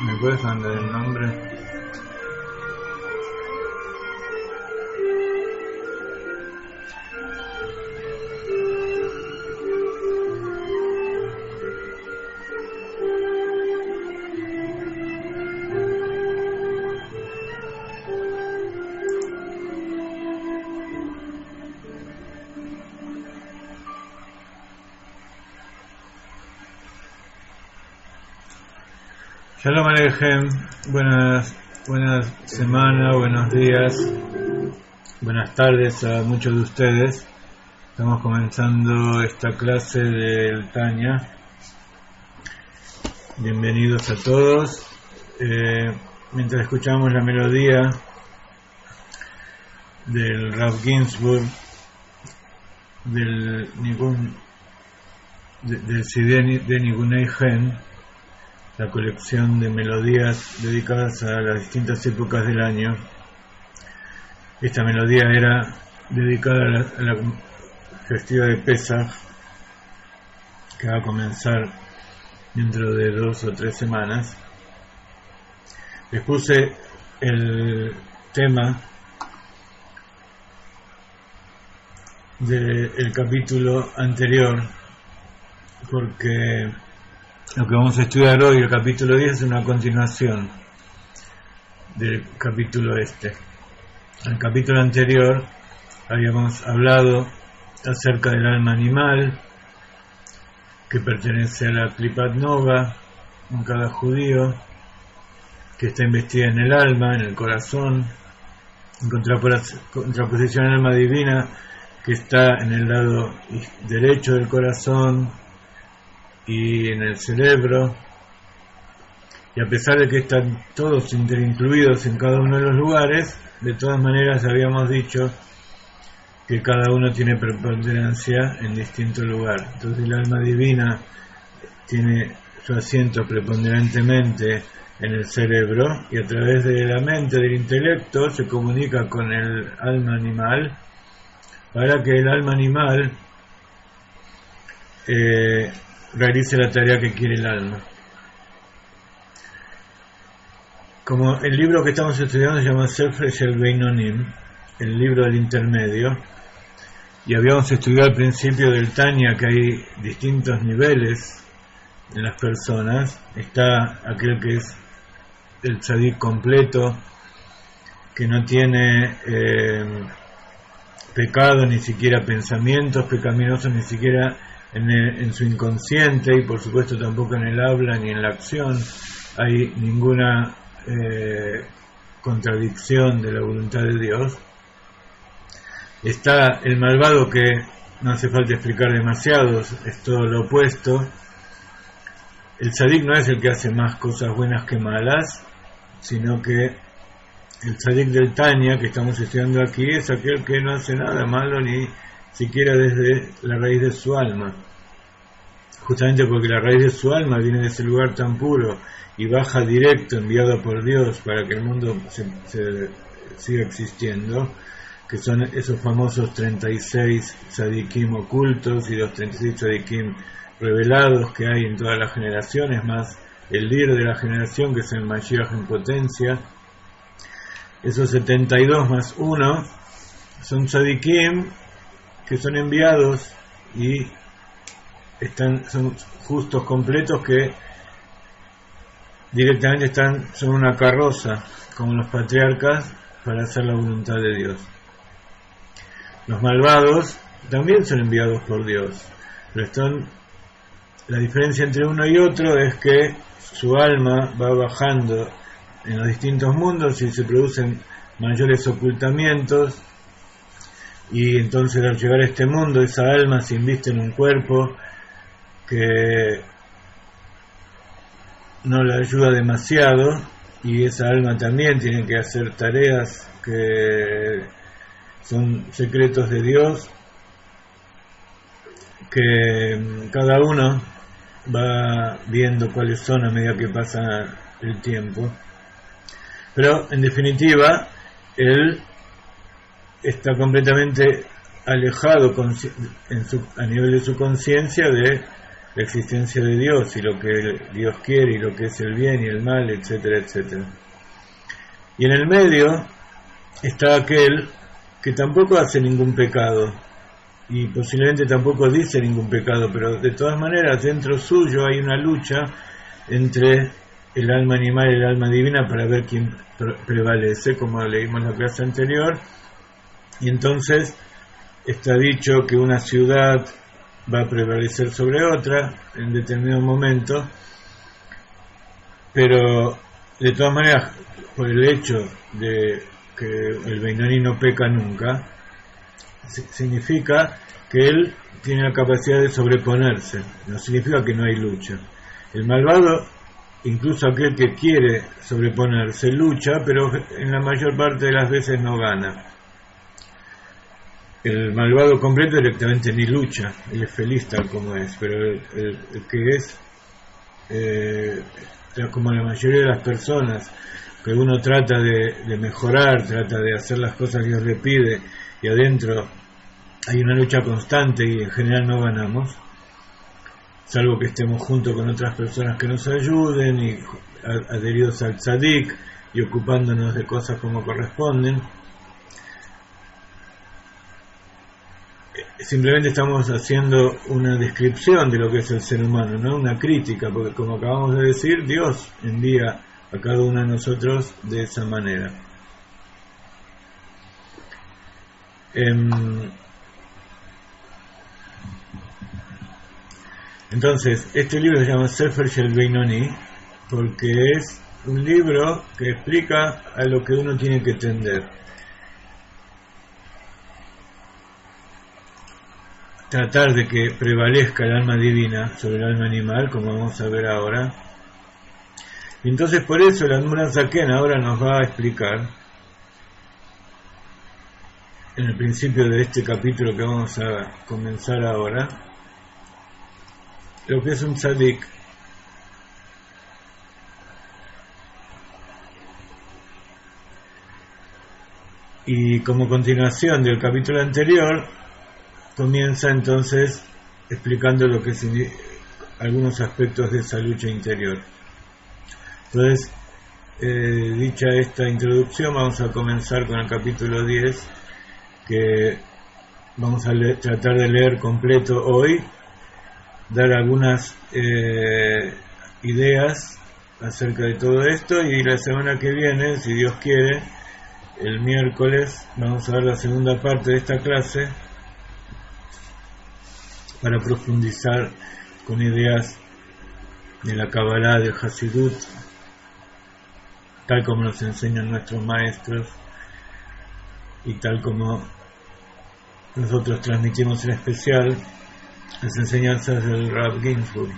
¿Me puedes mandar el nombre? Shalom Aleichem, buenas semanas, buenos días, buenas tardes a muchos de ustedes. Estamos comenzando esta clase del Tanya. Bienvenidos a todos. Mientras escuchamos la melodía del Rav Ginsburg del Sidé de Nigunei Gen, la colección de melodías dedicadas a las distintas épocas del año. Esta melodía era dedicada a la festiva de Pesach, que va a comenzar dentro de 2 o 3 semanas. Les puse el tema del capítulo anterior porque lo que vamos a estudiar hoy, el capítulo 10, es una continuación del capítulo este. En el capítulo anterior habíamos hablado acerca del alma animal que pertenece a la Klipat Nova en cada judío, que está investida en el alma, en el corazón, en contraposición al alma divina que está en el lado derecho del corazón y en el cerebro, y a pesar de que están todos interincluidos en cada uno de los lugares, de todas maneras habíamos dicho que cada uno tiene preponderancia en distinto lugar. Entonces el alma divina tiene su asiento preponderantemente en el cerebro, y a través de la mente, del intelecto, se comunica con el alma animal para que el alma animal realice la tarea que quiere el alma. Como el libro que estamos estudiando se llama Sefer Shel Beinonim, el libro del intermedio, y habíamos estudiado al principio del Tanya que hay distintos niveles en las personas. Está aquel que es el tzadik completo, que no tiene pecado, ni siquiera pensamientos pecaminosos, ni siquiera en su inconsciente, y por supuesto tampoco en el habla ni en la acción hay ninguna contradicción de la voluntad de Dios. Está el malvado, que no hace falta explicar demasiado, es todo lo opuesto. El tzadik no es el que hace más cosas buenas que malas, sino que el tzadik del Tanya, que estamos estudiando aquí, es aquel que no hace nada malo ni siquiera desde la raíz de su alma. Justamente porque la raíz de su alma viene de ese lugar tan puro y baja directo, enviado por Dios para que el mundo se siga existiendo, que son esos famosos 36 tzadikim ocultos y los 36 tzadikim revelados que hay en todas las generaciones, más el líder de la generación, que es el Mashiach en potencia. Esos 72 más 1 son tzadikim que son enviados y son justos completos, que directamente son una carroza como los patriarcas para hacer la voluntad de Dios. Los malvados también son enviados por Dios, pero la diferencia entre uno y otro es que su alma va bajando en los distintos mundos y se producen mayores ocultamientos, y entonces al llegar a este mundo esa alma se inviste en un cuerpo que no la ayuda demasiado, y esa alma también tiene que hacer tareas que son secretos de Dios, que cada uno va viendo cuáles son a medida que pasa el tiempo. Pero en definitiva, él está completamente alejado a nivel de su conciencia de la existencia de Dios y lo que Dios quiere y lo que es el bien y el mal, etcétera, etcétera. Y en el medio está aquel que tampoco hace ningún pecado y posiblemente tampoco dice ningún pecado, pero de todas maneras dentro suyo hay una lucha entre el alma animal y el alma divina para ver quién prevalece, como leímos en la clase anterior. Y entonces está dicho que una ciudad va a prevalecer sobre otra en determinado momento, pero de todas maneras, por el hecho de que el Beinoni no peca nunca, significa que él tiene la capacidad de sobreponerse, no significa que no hay lucha. El malvado, incluso aquel que quiere sobreponerse, lucha, pero en la mayor parte de las veces no gana. El malvado completo directamente ni lucha, él es feliz tal como es, pero el que es, como la mayoría de las personas, que uno trata de mejorar, trata de hacer las cosas que Dios le pide, y adentro hay una lucha constante y en general no ganamos, salvo que estemos junto con otras personas que nos ayuden y adheridos al tzadik y ocupándonos de cosas como corresponden. Simplemente estamos haciendo una descripción de lo que es el ser humano, no una crítica, porque como acabamos de decir, Dios envía a cada uno de nosotros de esa manera. Entonces, este libro se llama Sefer Shel Beinoni porque es un libro que explica a lo que uno tiene que tender. Tratar de que prevalezca el alma divina sobre el alma animal, como vamos a ver ahora. Y entonces por eso el Admor Zaken ahora nos va a explicar, en el principio de este capítulo que vamos a comenzar ahora, lo que es un tzadik. Y como continuación del capítulo anterior, comienza entonces explicando lo que algunos aspectos de esa lucha interior. Entonces, dicha esta introducción, vamos a comenzar con el capítulo 10, que vamos a tratar de leer completo hoy, dar algunas ideas acerca de todo esto, y la semana que viene, si Dios quiere, el miércoles, vamos a ver la segunda parte de esta clase, para profundizar con ideas de la Kabbalah, del Hasidut, tal como nos enseñan nuestros maestros y tal como nosotros transmitimos en especial las enseñanzas del Rav Ginsburg.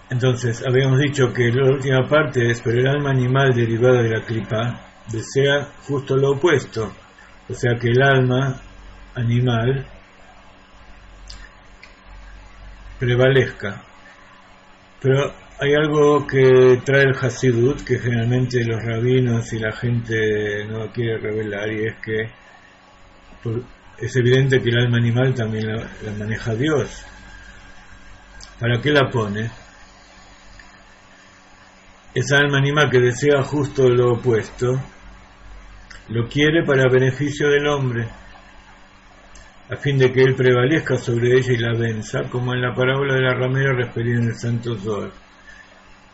Entonces, habíamos dicho que la última parte es: pero el alma animal derivada de la klipa desea justo lo opuesto, o sea que el alma animal prevalezca. Pero hay algo que trae el Hasidut que generalmente los rabinos y la gente no quiere revelar, y es que es evidente que el alma animal también la maneja Dios. ¿Para qué la pone? Esa alma animal que desea justo lo opuesto, lo quiere para beneficio del hombre, a fin de que él prevalezca sobre ella y la venza, como en la parábola de la ramera referida en el Santo Zohar.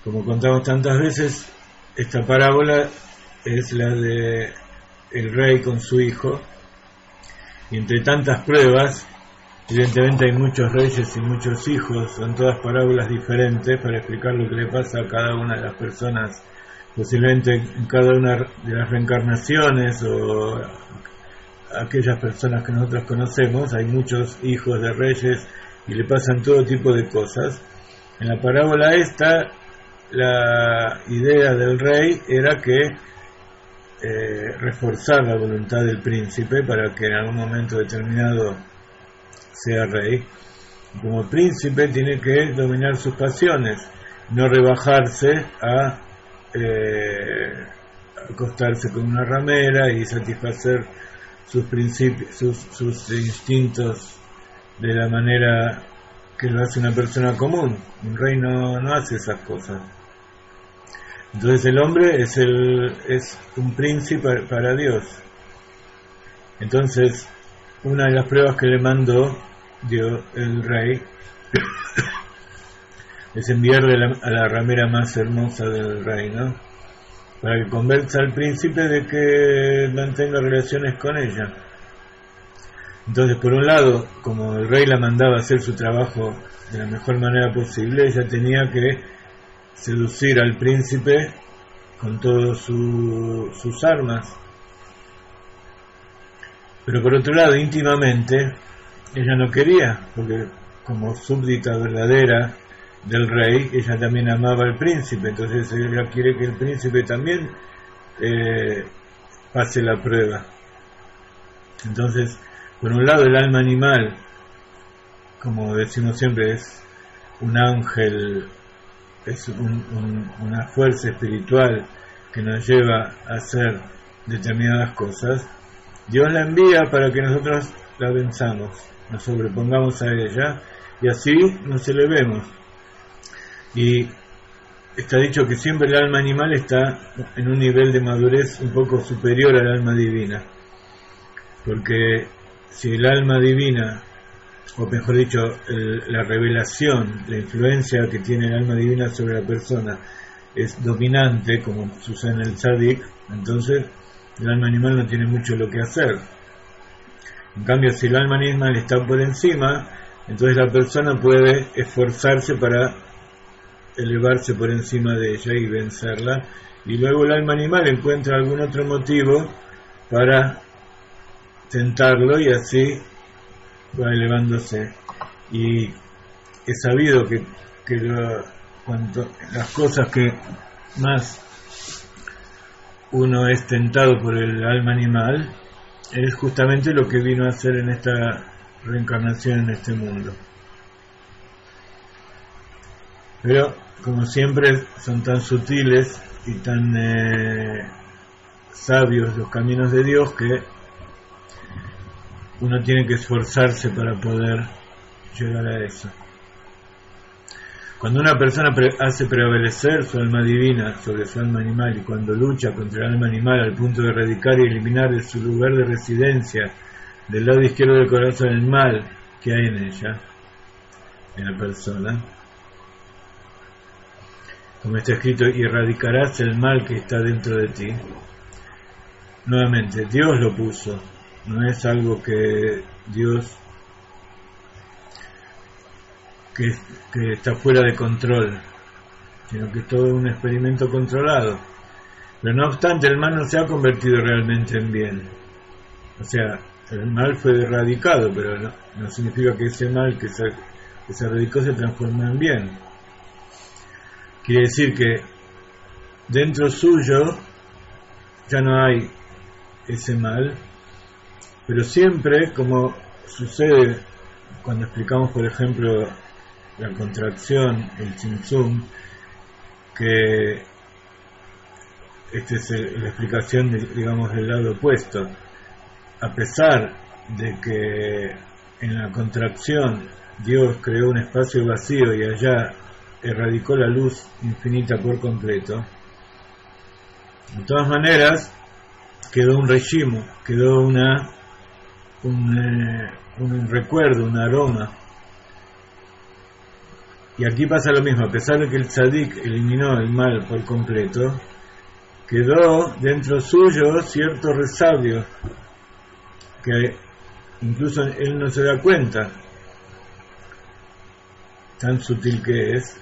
Como contamos tantas veces, esta parábola es la de el rey con su hijo, y entre tantas pruebas, evidentemente hay muchos reyes y muchos hijos, son todas parábolas diferentes para explicar lo que le pasa a cada una de las personas, posiblemente en cada una de las reencarnaciones o a aquellas personas que nosotros conocemos. Hay muchos hijos de reyes y le pasan todo tipo de cosas. En la parábola esta, la idea del rey era que reforzar la voluntad del príncipe para que en algún momento determinado sea rey. Como príncipe tiene que dominar sus pasiones, no rebajarse a acostarse con una ramera y satisfacer sus principios, sus instintos de la manera que lo hace una persona común. Un rey no hace esas cosas. Entonces el hombre es un príncipe para Dios. Entonces, una de las pruebas que le mandó Dios, el rey, es enviarle a la ramera más hermosa del reino, para que convenza al príncipe de que mantenga relaciones con ella. Entonces, por un lado, como el rey la mandaba a hacer su trabajo de la mejor manera posible, ella tenía que seducir al príncipe con todas sus armas. Pero por otro lado, íntimamente, ella no quería, porque como súbdita verdadera del rey, ella también amaba al príncipe. Entonces ella quiere que el príncipe también pase la prueba. Entonces, por un lado, el alma animal, como decimos siempre, es un ángel, es una fuerza espiritual que nos lleva a hacer determinadas cosas. Dios la envía para que nosotros la venzamos, nos sobrepongamos a ella y así nos elevemos. Y está dicho que siempre el alma animal está en un nivel de madurez un poco superior al alma divina, porque si el alma divina, o mejor dicho, la revelación, la influencia que tiene el alma divina sobre la persona es dominante, como sucede en el tzadik, entonces el alma animal no tiene mucho lo que hacer. En cambio, si el alma animal está por encima, entonces la persona puede esforzarse para elevarse por encima de ella y vencerla, y luego el alma animal encuentra algún otro motivo para tentarlo y así va elevándose. Y es sabido que las cosas que más uno es tentado por el alma animal es justamente lo que vino a hacer en esta reencarnación en este mundo. Pero como siempre son tan sutiles y tan sabios los caminos de Dios que uno tiene que esforzarse para poder llegar a eso. Cuando una persona hace prevalecer su alma divina sobre su alma animal, y cuando lucha contra el alma animal al punto de erradicar y eliminar de su lugar de residencia del lado izquierdo del corazón el mal que hay en ella, en la persona, como está escrito, y erradicarás el mal que está dentro de ti. Nuevamente, Dios lo puso, no es algo que Dios que está fuera de control, sino que es todo un experimento controlado. Pero no obstante, el mal no se ha convertido realmente en bien. O sea, el mal fue erradicado, pero no significa que ese mal que se erradicó se transformó en bien. Quiere decir que dentro suyo ya no hay ese mal, pero siempre, como sucede cuando explicamos, por ejemplo, la contracción, el tzimtzum, que esta es la explicación, digamos, del lado opuesto. A pesar de que en la contracción Dios creó un espacio vacío y allá erradicó la luz infinita por completo, de todas maneras quedó un reshimo, quedó un recuerdo, un aroma. Y aquí pasa lo mismo, a pesar de que el tzadik eliminó el mal por completo, quedó dentro suyo cierto resabio que incluso él no se da cuenta, tan sutil que es,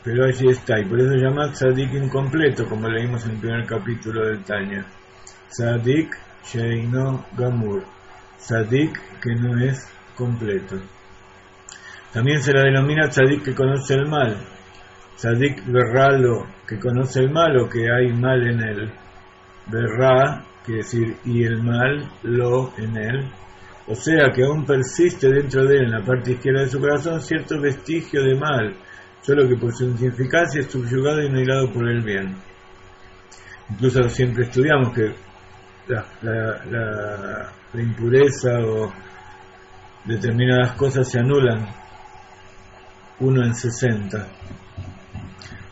pero allí está, y por eso se llama tzadik incompleto, como leímos en el primer capítulo del Tanya. Tzadik sheino gamur, tzadik que no es completo. También se la denomina tzadik que conoce el mal, tzadik berralo, que conoce el mal o que hay mal en él. Berra quiere decir y el mal, lo en él. O sea que aún persiste dentro de él, en la parte izquierda de su corazón, cierto vestigio de mal, solo que por su insignificancia es subyugado y anihilado por el bien. Incluso siempre estudiamos que la impureza o determinadas cosas se anulan 1 en 60.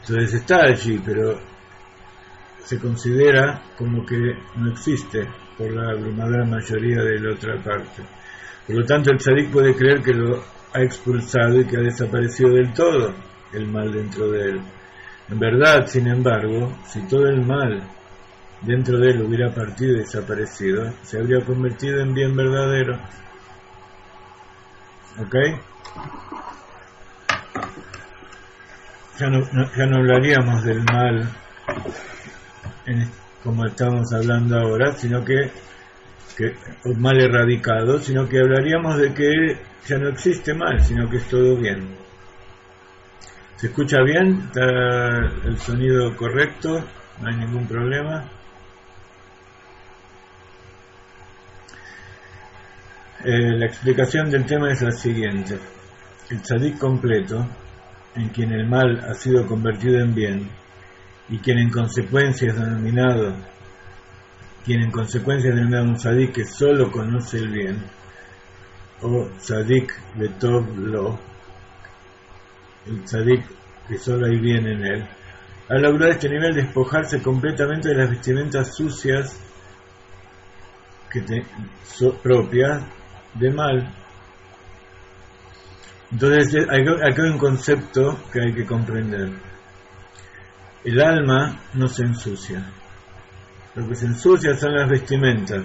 Entonces está allí, pero se considera como que no existe por la abrumadora mayoría de la otra parte. Por lo tanto, el tzadik puede creer que lo ha expulsado y que ha desaparecido del todo el mal dentro de él. En verdad, sin embargo, si todo el mal dentro de él hubiera partido y desaparecido, se habría convertido en bien verdadero. ¿Ok? Ya no hablaríamos del mal como estamos hablando ahora, sino que mal erradicado, sino que hablaríamos de que ya no existe mal, sino que es todo bien. ¿Se escucha bien? ¿Está el sonido correcto? ¿No hay ningún problema? La explicación del tema es la siguiente. El tzadik completo, en quien el mal ha sido convertido en bien, y quien en consecuencia es denominado un tzadik que solo conoce el bien, o tzadik betov lo, el tzadik que solo hay bien en él, al lograr este nivel despojarse completamente de las vestimentas sucias propias de mal. Entonces acá hay un concepto que hay que comprender. El alma no se ensucia. Lo que se ensucia son las vestimentas.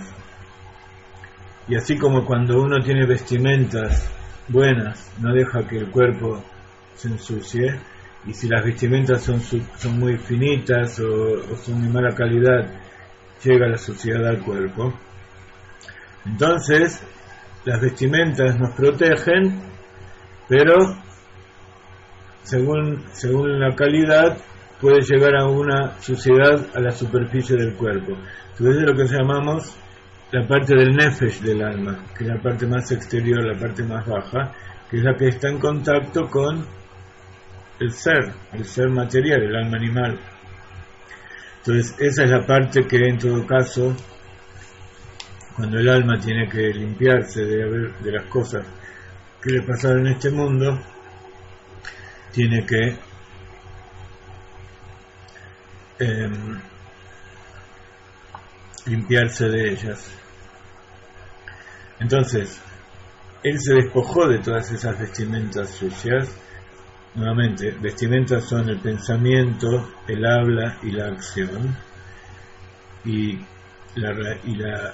Y así como cuando uno tiene vestimentas buenas, no deja que el cuerpo se ensucie, y si las vestimentas son muy finitas o son de mala calidad, llega la suciedad al cuerpo. Entonces, las vestimentas nos protegen, pero según la calidad puede llegar a una suciedad a la superficie del cuerpo. Entonces es lo que llamamos la parte del nefesh del alma, que es la parte más exterior, la parte más baja, que es la que está en contacto con el ser material, el alma animal. Entonces esa es la parte que en todo caso, cuando el alma tiene que limpiarse de las cosas que le pasaron en este mundo, tiene que limpiarse de ellas. Entonces, él se despojó de todas esas vestimentas sucias. Nuevamente, vestimentas son el pensamiento, el habla y la acción. Y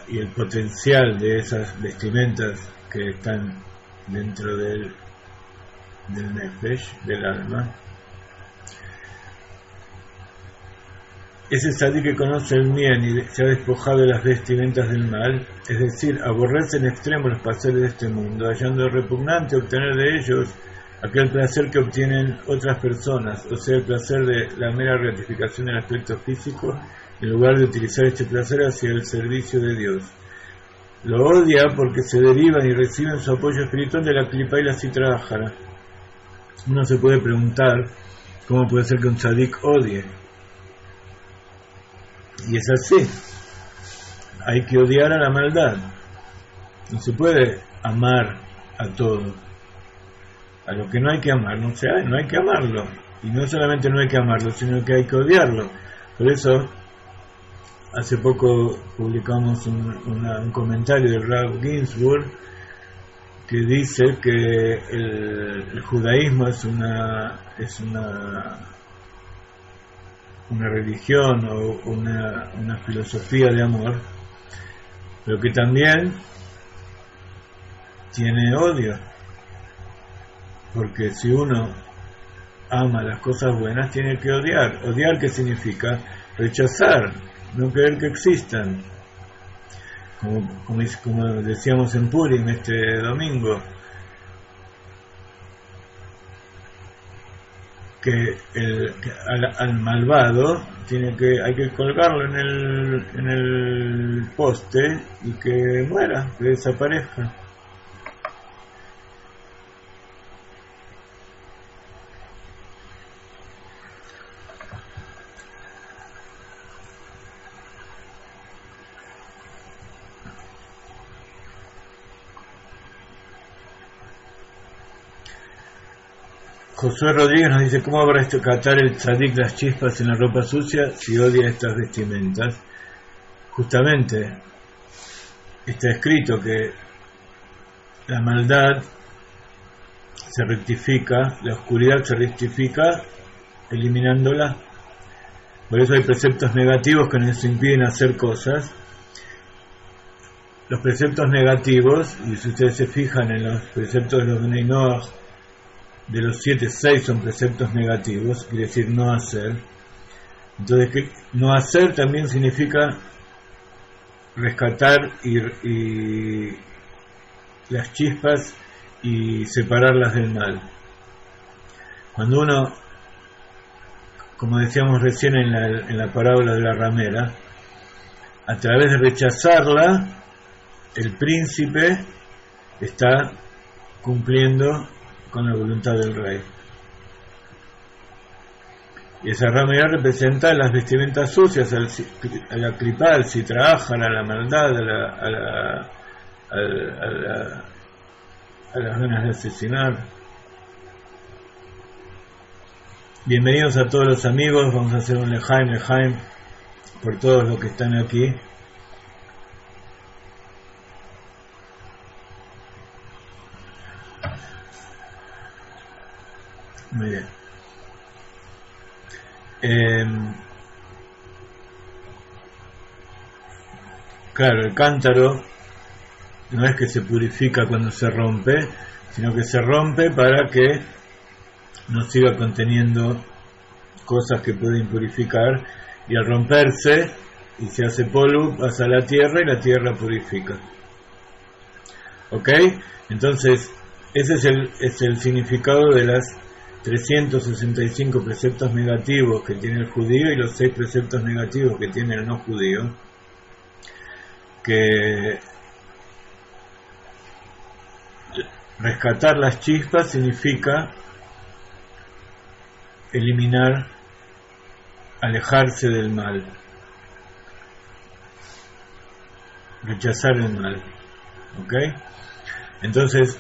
y el potencial de esas vestimentas que están dentro del nefesh, del alma. Ese tzadik que conoce el bien y se ha despojado de las vestimentas del mal, es decir, aborrece en extremo los placeres de este mundo, hallando repugnante obtener de ellos aquel placer que obtienen otras personas, o sea, el placer de la mera gratificación del aspecto físico, en lugar de utilizar este placer hacia el servicio de Dios. Lo odia porque se derivan y reciben su apoyo espiritual de la Klipá y la Sitra Achara. Uno se puede preguntar cómo puede ser que un tzadik odie. Y es así. Hay que odiar a la maldad. No se puede amar a todo. A lo que no hay que amar, no hay que amarlo. Y no solamente no hay que amarlo, sino que hay que odiarlo. Por eso, hace poco publicamos un comentario del Rav Ginsburg que dice que el judaísmo es una religión o una filosofía de amor, pero que también tiene odio, porque si uno ama las cosas buenas tiene que odiar. ¿Odiar qué significa? Rechazar, no querer que existan, como decíamos en Purim este domingo, que al malvado hay que colgarlo en el poste y que muera, que desaparezca. Josué Rodríguez nos dice: ¿cómo habrá catar el tzadik las chispas en la ropa sucia si odia estas vestimentas? Justamente está escrito que la maldad se rectifica, la oscuridad se rectifica eliminándola. Por eso hay preceptos negativos que nos impiden hacer cosas. Los preceptos negativos, y si ustedes se fijan en los preceptos de los Bnei Noach, de los 7, 6 son preceptos negativos, quiere decir no hacer. Entonces, no hacer también significa rescatar y las chispas y separarlas del mal. Cuando uno, como decíamos recién en la parábola de la ramera, a través de rechazarla, el príncipe está cumpliendo con la voluntad del rey. Y esa ramera representa las vestimentas sucias, a la clipá, al sitra achara, a la maldad, a las ganas de asesinar. Bienvenidos a todos los amigos. Vamos a hacer un lejaim por todos los que están aquí. Muy bien. Claro, el cántaro no es que se purifica cuando se rompe, sino que se rompe para que no siga conteniendo cosas que pueden purificar, y al romperse y se hace polvo, pasa a la tierra y la tierra purifica. ¿Ok? Entonces, ese es el significado de las 365 preceptos negativos que tiene el judío y los 6 preceptos negativos que tiene el no judío, que rescatar las chispas significa eliminar, alejarse del mal, rechazar el mal. ¿Ok? Entonces,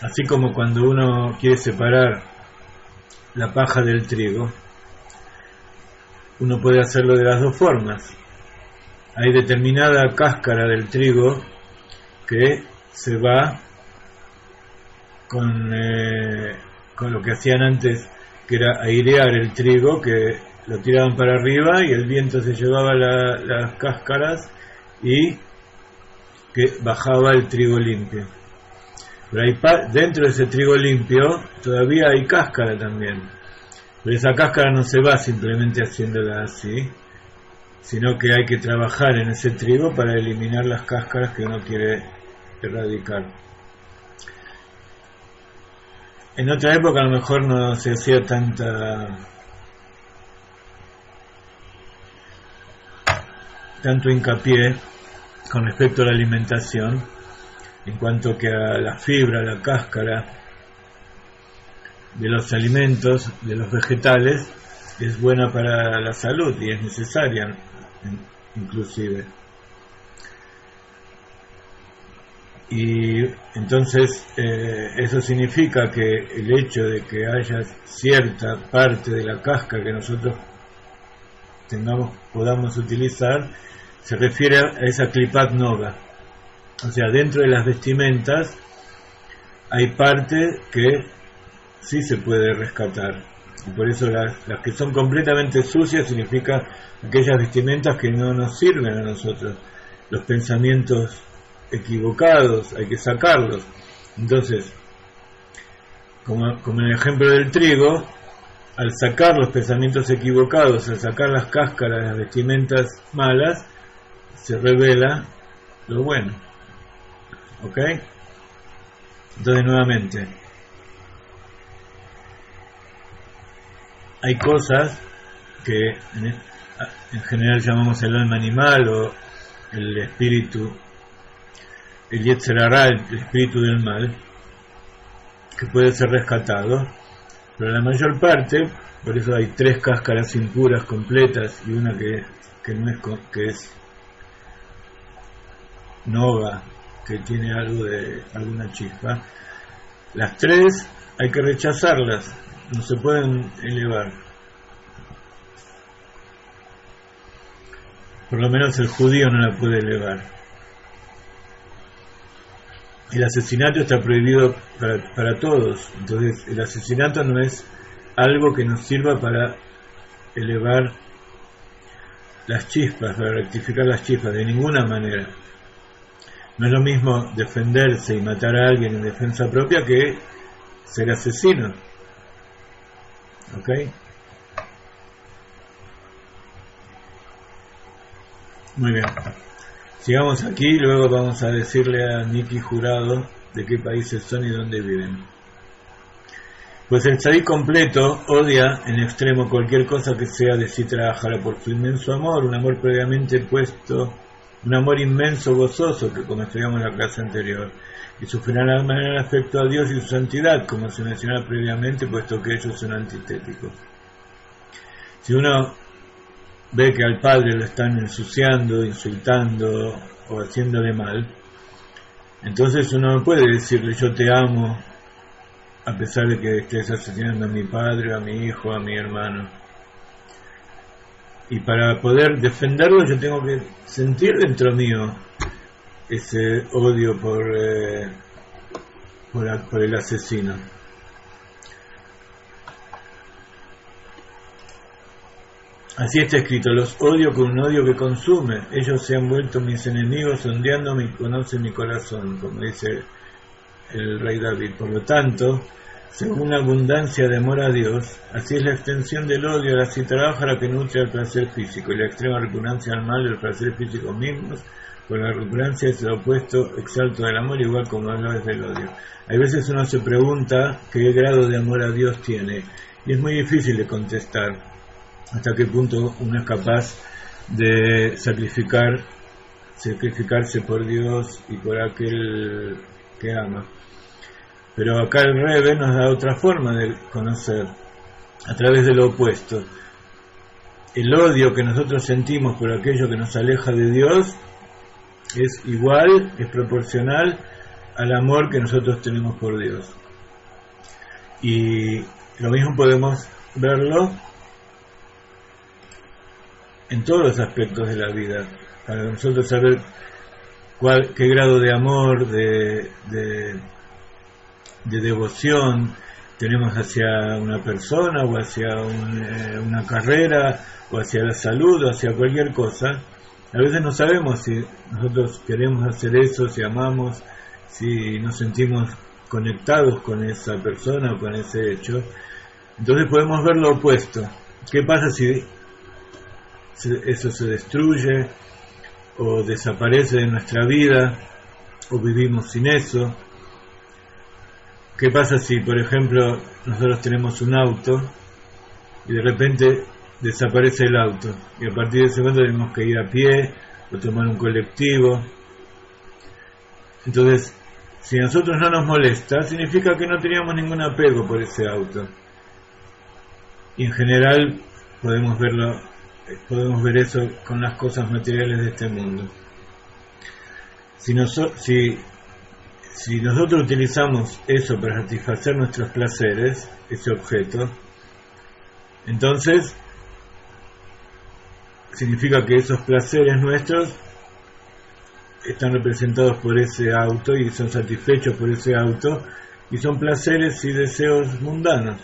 así como cuando uno quiere separar la paja del trigo, uno puede hacerlo de las dos formas. Hay determinada cáscara del trigo que se va con lo que hacían antes, que era airear el trigo, que lo tiraban para arriba y el viento se llevaba las cáscaras y que bajaba el trigo limpio. Pero dentro de ese trigo limpio todavía hay cáscara también. Pero esa cáscara no se va simplemente haciéndola así, sino que hay que trabajar en ese trigo para eliminar las cáscaras que uno quiere erradicar. En otra época a lo mejor no se hacía tanto hincapié con respecto a la alimentación, en cuanto que a la fibra, la cáscara de los alimentos, de los vegetales, es buena para la salud y es necesaria inclusive. Y entonces eso significa que el hecho de que haya cierta parte de la cáscara que nosotros podamos utilizar, se refiere a esa klipat noga. O sea, dentro de las vestimentas hay parte que sí se puede rescatar. Y por eso las que son completamente sucias significa aquellas vestimentas que no nos sirven a nosotros. Los pensamientos equivocados hay que sacarlos. Entonces, como en el ejemplo del trigo, al sacar los pensamientos equivocados, al sacar las cáscaras de las vestimentas malas, se revela lo bueno. ¿Ok? Entonces, nuevamente, hay cosas que en general llamamos el alma animal o el espíritu, el Yetzer Hara, el espíritu del mal, que puede ser rescatado, pero la mayor parte, por eso hay 3 cáscaras impuras completas y una que no es, que es noga, que tiene algo de alguna chispa. Las 3 hay que rechazarlas, no se pueden elevar. Por lo menos el judío no la puede elevar. El asesinato está prohibido para todos. Entonces el asesinato no es algo que nos sirva para elevar las chispas, para rectificar las chispas, de ninguna manera. No es lo mismo defenderse y matar a alguien en defensa propia que ser asesino. ¿Ok? Muy bien. Sigamos aquí, luego vamos a decirle a Nicky Jurado de qué países son y dónde viven. Pues el tzadik completo odia en extremo cualquier cosa que sea de Sitra Ahara por su inmenso amor, un amor previamente puesto, un amor inmenso, gozoso, que como estudiamos en la clase anterior, y sufrirán de manera afecto a Dios y su santidad, como se menciona previamente, puesto que ellos son antitéticos. Si uno ve que al padre lo están ensuciando, insultando o haciéndole mal, entonces uno no puede decirle yo te amo a pesar de que estés asesinando a mi padre, a mi hijo, a mi hermano. Y para poder defenderlo yo tengo que sentir dentro mío ese odio por el asesino. Así está escrito: los odio con un odio que consume. Ellos se han vuelto mis enemigos, sondeándome y conocen mi corazón, como dice el rey David. Por lo tanto, según la abundancia de amor a Dios, así es la extensión del odio a la Sitra Ahara que nutre al placer físico, y la extrema repugnancia al mal y al placer físico mismos. Con la repugnancia es el opuesto exalto del amor, igual como lo es del odio. Hay veces uno se pregunta qué grado de amor a Dios tiene, y es muy difícil de contestar hasta qué punto uno es capaz de sacrificarse por Dios y por aquel que ama. Pero acá el Rebbe nos da otra forma de conocer, a través de lo opuesto. El odio que nosotros sentimos por aquello que nos aleja de Dios es igual, es proporcional al amor que nosotros tenemos por Dios. Y lo mismo podemos verlo en todos los aspectos de la vida, para nosotros saber qué grado de amor, de devoción tenemos hacia una persona, o hacia una carrera, o hacia la salud, o hacia cualquier cosa. A veces no sabemos si nosotros queremos hacer eso, si amamos, si nos sentimos conectados con esa persona o con ese hecho. Entonces podemos ver lo opuesto. ¿Qué pasa si eso se destruye o desaparece de nuestra vida o vivimos sin eso? ¿Qué pasa si, por ejemplo, nosotros tenemos un auto y de repente desaparece el auto y a partir de ese momento tenemos que ir a pie o tomar un colectivo? Entonces, si a nosotros no nos molesta, significa que no teníamos ningún apego por ese auto. Y en general podemos ver eso con las cosas materiales de este mundo. Si nosotros utilizamos eso para satisfacer nuestros placeres, ese objeto, entonces significa que esos placeres nuestros están representados por ese auto y son satisfechos por ese auto y son placeres y deseos mundanos.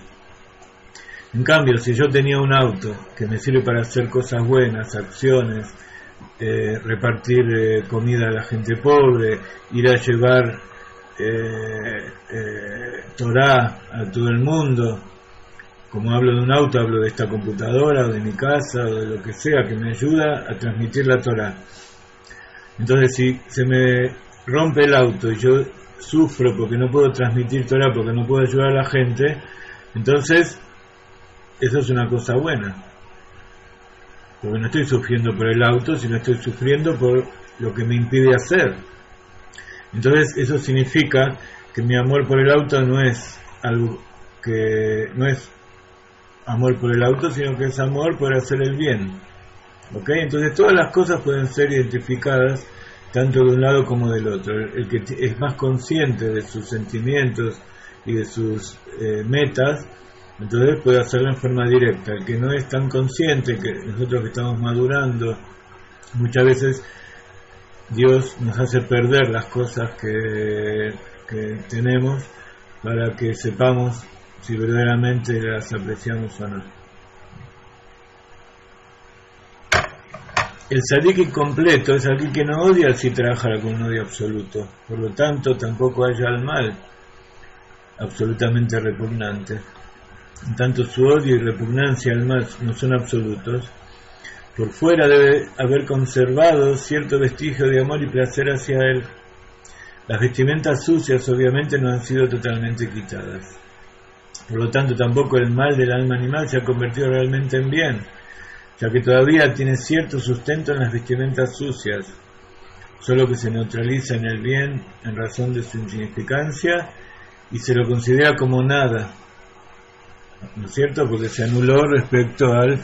En cambio, si yo tenía un auto que me sirve para hacer cosas buenas, acciones, repartir comida a la gente pobre, ir a llevar Torah a todo el mundo, como hablo de un auto, hablo de esta computadora o de mi casa o de lo que sea que me ayuda a transmitir la Torah. Entonces, si se me rompe el auto y yo sufro porque no puedo transmitir Torah, porque no puedo ayudar a la gente, entonces eso es una cosa buena, porque no estoy sufriendo por el auto, sino estoy sufriendo por lo que me impide hacer. Entonces eso significa que mi amor por el auto no es algo que no es amor por el auto, sino que es amor por hacer el bien. ¿Ok? Entonces todas las cosas pueden ser identificadas tanto de un lado como del otro. El que es más consciente de sus sentimientos y de sus metas, entonces puede hacerlo en forma directa. El que no es tan consciente, que nosotros que estamos madurando, muchas veces Dios nos hace perder las cosas que tenemos para que sepamos si verdaderamente las apreciamos o no. El tzadik incompleto es aquel que no odia al Sitra con un odio absoluto, por lo tanto tampoco haya al mal absolutamente repugnante. En tanto su odio y repugnancia al mal no son absolutos, por fuera debe haber conservado cierto vestigio de amor y placer hacia él. Las vestimentas sucias obviamente no han sido totalmente quitadas. Por lo tanto tampoco el mal del alma animal se ha convertido realmente en bien, ya que todavía tiene cierto sustento en las vestimentas sucias, solo que se neutraliza en el bien en razón de su insignificancia y se lo considera como nada, ¿no es cierto? Porque se anuló respecto al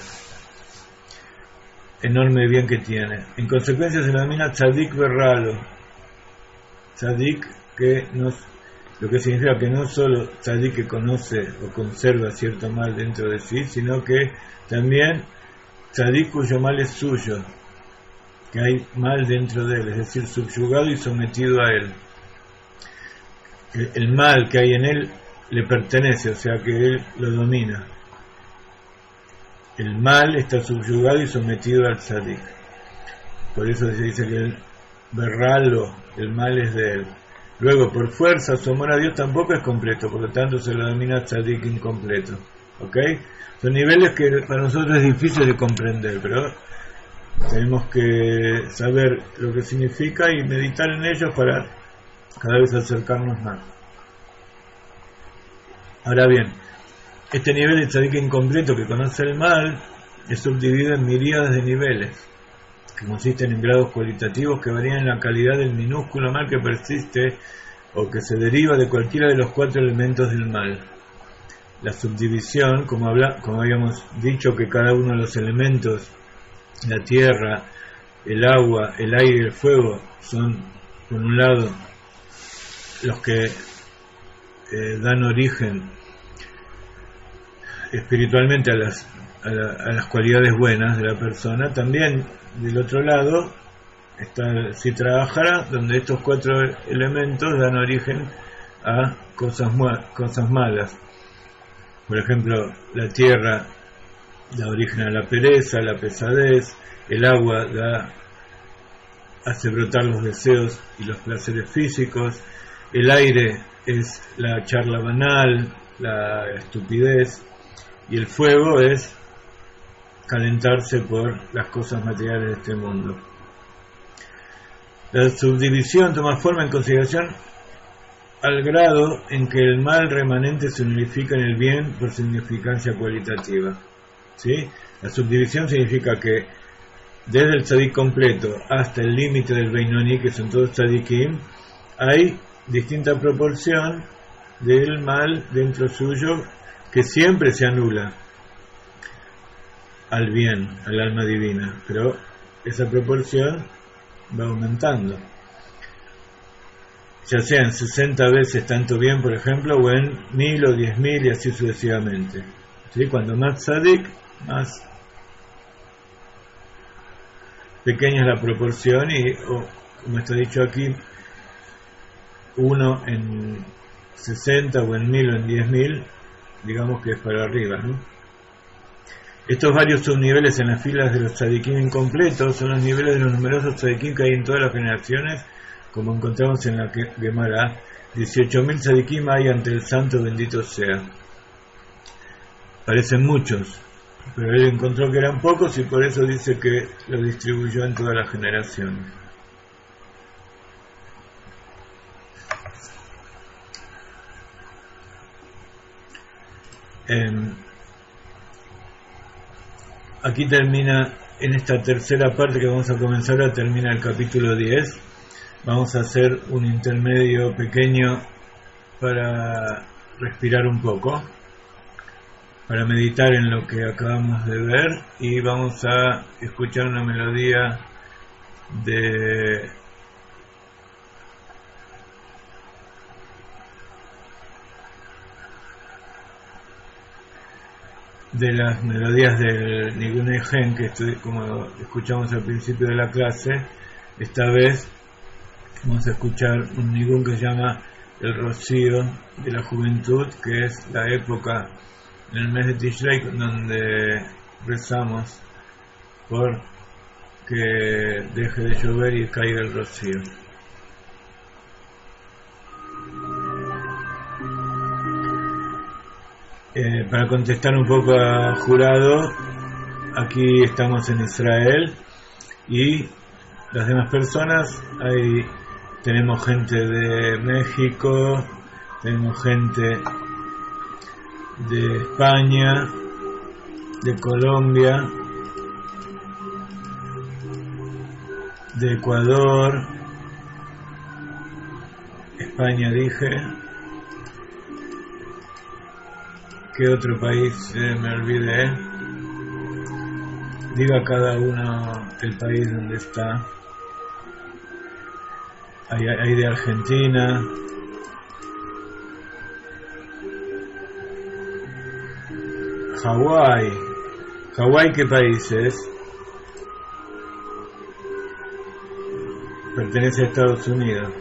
enorme bien que tiene. En consecuencia se denomina tzadik berralo, tzadik que lo que significa que no solo tzadik que conoce o conserva cierto mal dentro de sí, sino que también tzadik cuyo mal es suyo, que hay mal dentro de él, es decir, subyugado y sometido a él. El mal que hay en él le pertenece, o sea que él lo domina. El mal está subyugado y sometido al tzadik. Por eso se dice que el berralo, el mal es de él. Luego, por fuerza, su amor a Dios tampoco es completo, por lo tanto se lo denomina tzadik incompleto. ¿Ok? Son niveles que para nosotros es difícil de comprender, pero tenemos que saber lo que significa y meditar en ellos para cada vez acercarnos más. Ahora bien, este nivel de tzadik incompleto que conoce el mal es subdividido en miríadas de niveles, que consisten en grados cualitativos que varían en la calidad del minúsculo mal que persiste o que se deriva de cualquiera de los 4 elementos del mal. La subdivisión, como habíamos dicho, que cada uno de los elementos, la tierra, el agua, el aire y el fuego, son, por un lado, los que dan origen espiritualmente a las cualidades buenas de la persona. También del otro lado está el Sitra Ahara, donde estos 4 elementos dan origen a cosas malas. Por ejemplo, la tierra da origen a la pereza, la pesadez, el agua da hace brotar los deseos y los placeres físicos. El aire es la charla banal, la estupidez, y el fuego es calentarse por las cosas materiales de este mundo. La subdivisión toma forma en consideración al grado en que el mal remanente se unifica en el bien por significancia cualitativa. ¿Sí? La subdivisión significa que desde el tzadik completo hasta el límite del Beinoni, que son todos tzadikim, hay distinta proporción del mal dentro suyo que siempre se anula al bien, al alma divina, pero esa proporción va aumentando, ya sea en 60 veces tanto bien, por ejemplo, o en 1000 o 10.000 y así sucesivamente. ¿Sí? Cuando más tzadik, más pequeña es la proporción y, como está dicho aquí, uno en 60 o en 1000 o en 10.000, digamos que es para arriba, ¿no? Estos varios subniveles en las filas de los tzadikim incompletos son los niveles de los numerosos tzadikim que hay en todas las generaciones, como encontramos en la Gemara. 18.000 tzadikim hay ante el santo, bendito sea. Parecen muchos, pero él encontró que eran pocos y por eso dice que lo distribuyó en todas las generaciones. Aquí termina, en esta tercera parte que vamos a comenzar ahora, termina el capítulo 10. Vamos a hacer un intermedio pequeño para respirar un poco, para meditar en lo que acabamos de ver, y vamos a escuchar una melodía de las melodías del Nigun Gen que como escuchamos al principio de la clase. Esta vez vamos a escuchar un Nigun que se llama El Rocío de la Juventud, que es la época en el mes de Tishrei donde rezamos por que deje de llover y caiga el rocío. Para contestar un poco a Jurado, aquí estamos en Israel y las demás personas, tenemos gente de México, tenemos gente de España, de Colombia, de Ecuador, España dije. ¿Qué otro país me olvidé? Diga cada uno el país donde está. Hay de Argentina, Hawái. ¿Hawái qué país es? Pertenece a Estados Unidos.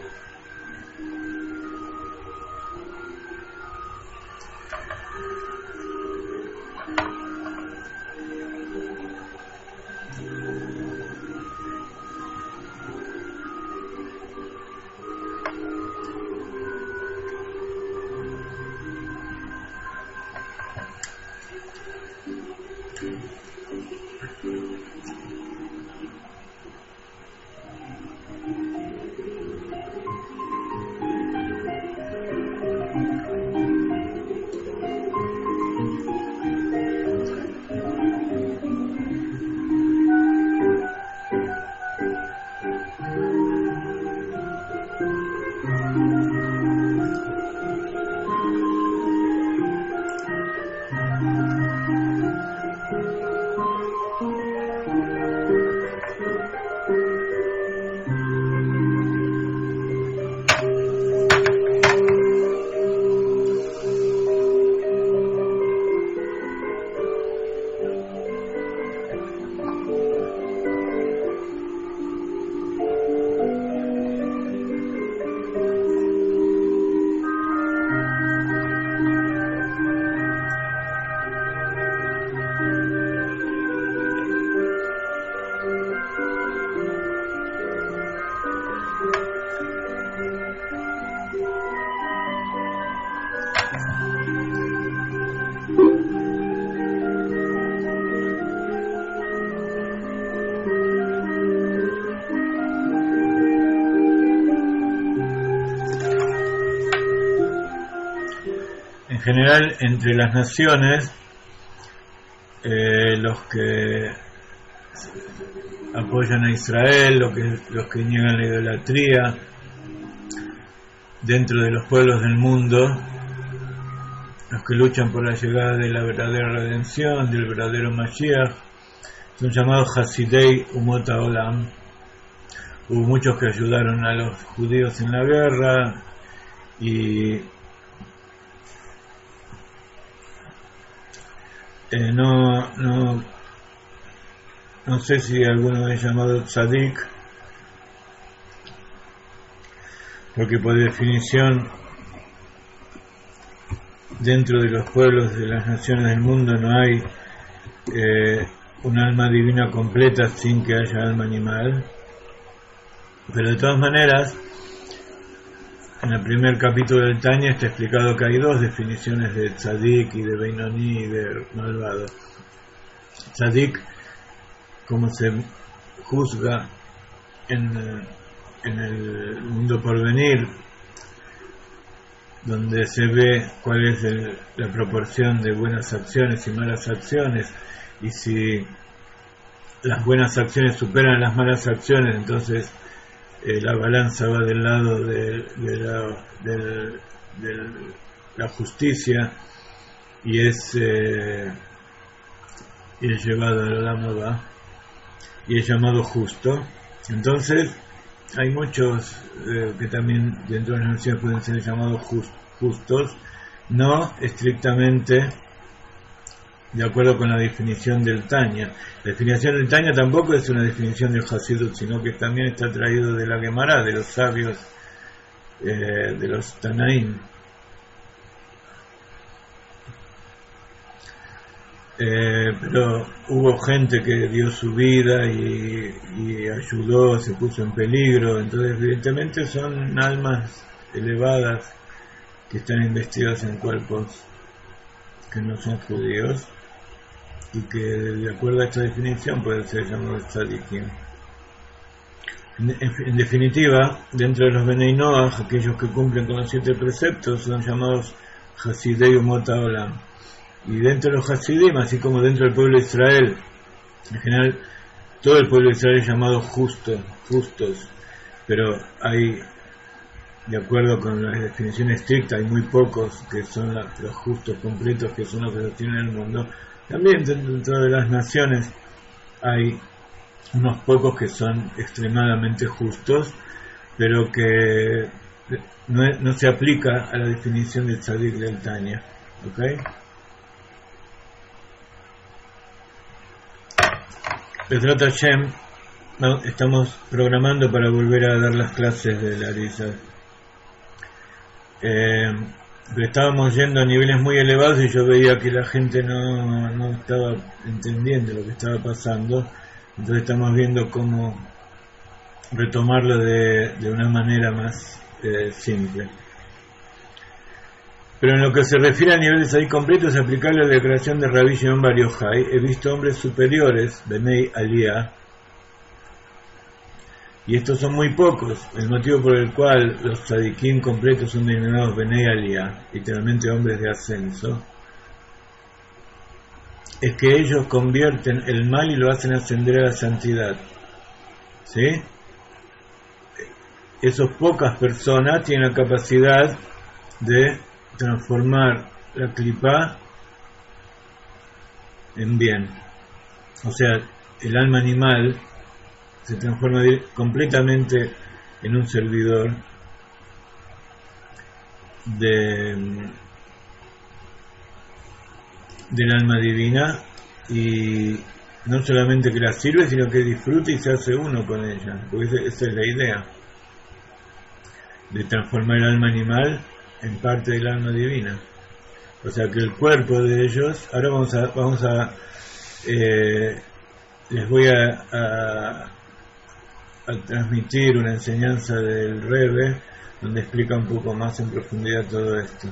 general entre las naciones, los que apoyan a Israel, los que niegan la idolatría, dentro de los pueblos del mundo, los que luchan por la llegada de la verdadera redención, del verdadero Mashiach, son llamados Hasidei Umot Haolam. Hubo muchos que ayudaron a los judíos en la guerra y no sé si alguno es llamado Tzadik, porque por definición dentro de los pueblos de las naciones del mundo no hay un alma divina completa sin que haya alma animal. Pero de todas maneras, en el primer capítulo del Tanya está explicado que hay dos definiciones de Tzadik y de Beinoni y de malvado. Tzadik, como se juzga en el mundo por venir, donde se ve cuál es la proporción de buenas acciones y malas acciones, y si las buenas acciones superan las malas acciones, entonces la balanza va del lado de la justicia y es llevado al Olam Haba y es llamado justo. Entonces hay muchos que también dentro de las naciones pueden ser llamados justos, no estrictamente de acuerdo con la definición del Tanya. La definición del Tanya tampoco es una definición del Hasidut, sino que también está traído de la Gemara, de los sabios, de los Tanaim. Pero hubo gente que dio su vida y ayudó, se puso en peligro, entonces evidentemente son almas elevadas que están investidas en cuerpos que no son judíos y que de acuerdo a esta definición pueden ser llamados tzadikim. En definitiva, dentro de los Benei Noach, aquellos que cumplen con los 7 preceptos son llamados Hasidei Umot Haolam. Y dentro de los Hasidim, así como dentro del pueblo de Israel, en general todo el pueblo de Israel es llamado justos, pero hay, de acuerdo con la definición estricta, hay muy pocos que son los justos completos, que son los que sostienen el mundo. También dentro de las naciones hay unos pocos que son extremadamente justos, pero que no se aplica a la definición del Tzadik del Tanya. ¿Okay? Bezrat Hashem, estamos programando para volver a dar las clases de la Risa. Pero estábamos yendo a niveles muy elevados y yo veía que la gente no estaba entendiendo lo que estaba pasando, entonces estamos viendo cómo retomarlo de una manera más simple. Pero en lo que se refiere a niveles ahí completos, es aplicable a la declaración de Rabbi Shimon Bar Yochai. He visto hombres superiores, Benei Aliyah, y estos son muy pocos. El motivo por el cual los tzadikim completos son denominados Benei Aliyah, literalmente hombres de ascenso, es que ellos convierten el mal y lo hacen ascender a la santidad. ¿Sí? Esas pocas personas tienen la capacidad de transformar la clipá en bien. O sea, el alma animal se transforma completamente en un servidor del alma divina, y no solamente que la sirve, sino que disfruta y se hace uno con ella, porque esa es la idea de transformar el alma animal en parte del alma divina. O sea que el cuerpo de ellos, ahora vamos a les voy a transmitir una enseñanza del Rebbe donde explica un poco más en profundidad todo esto.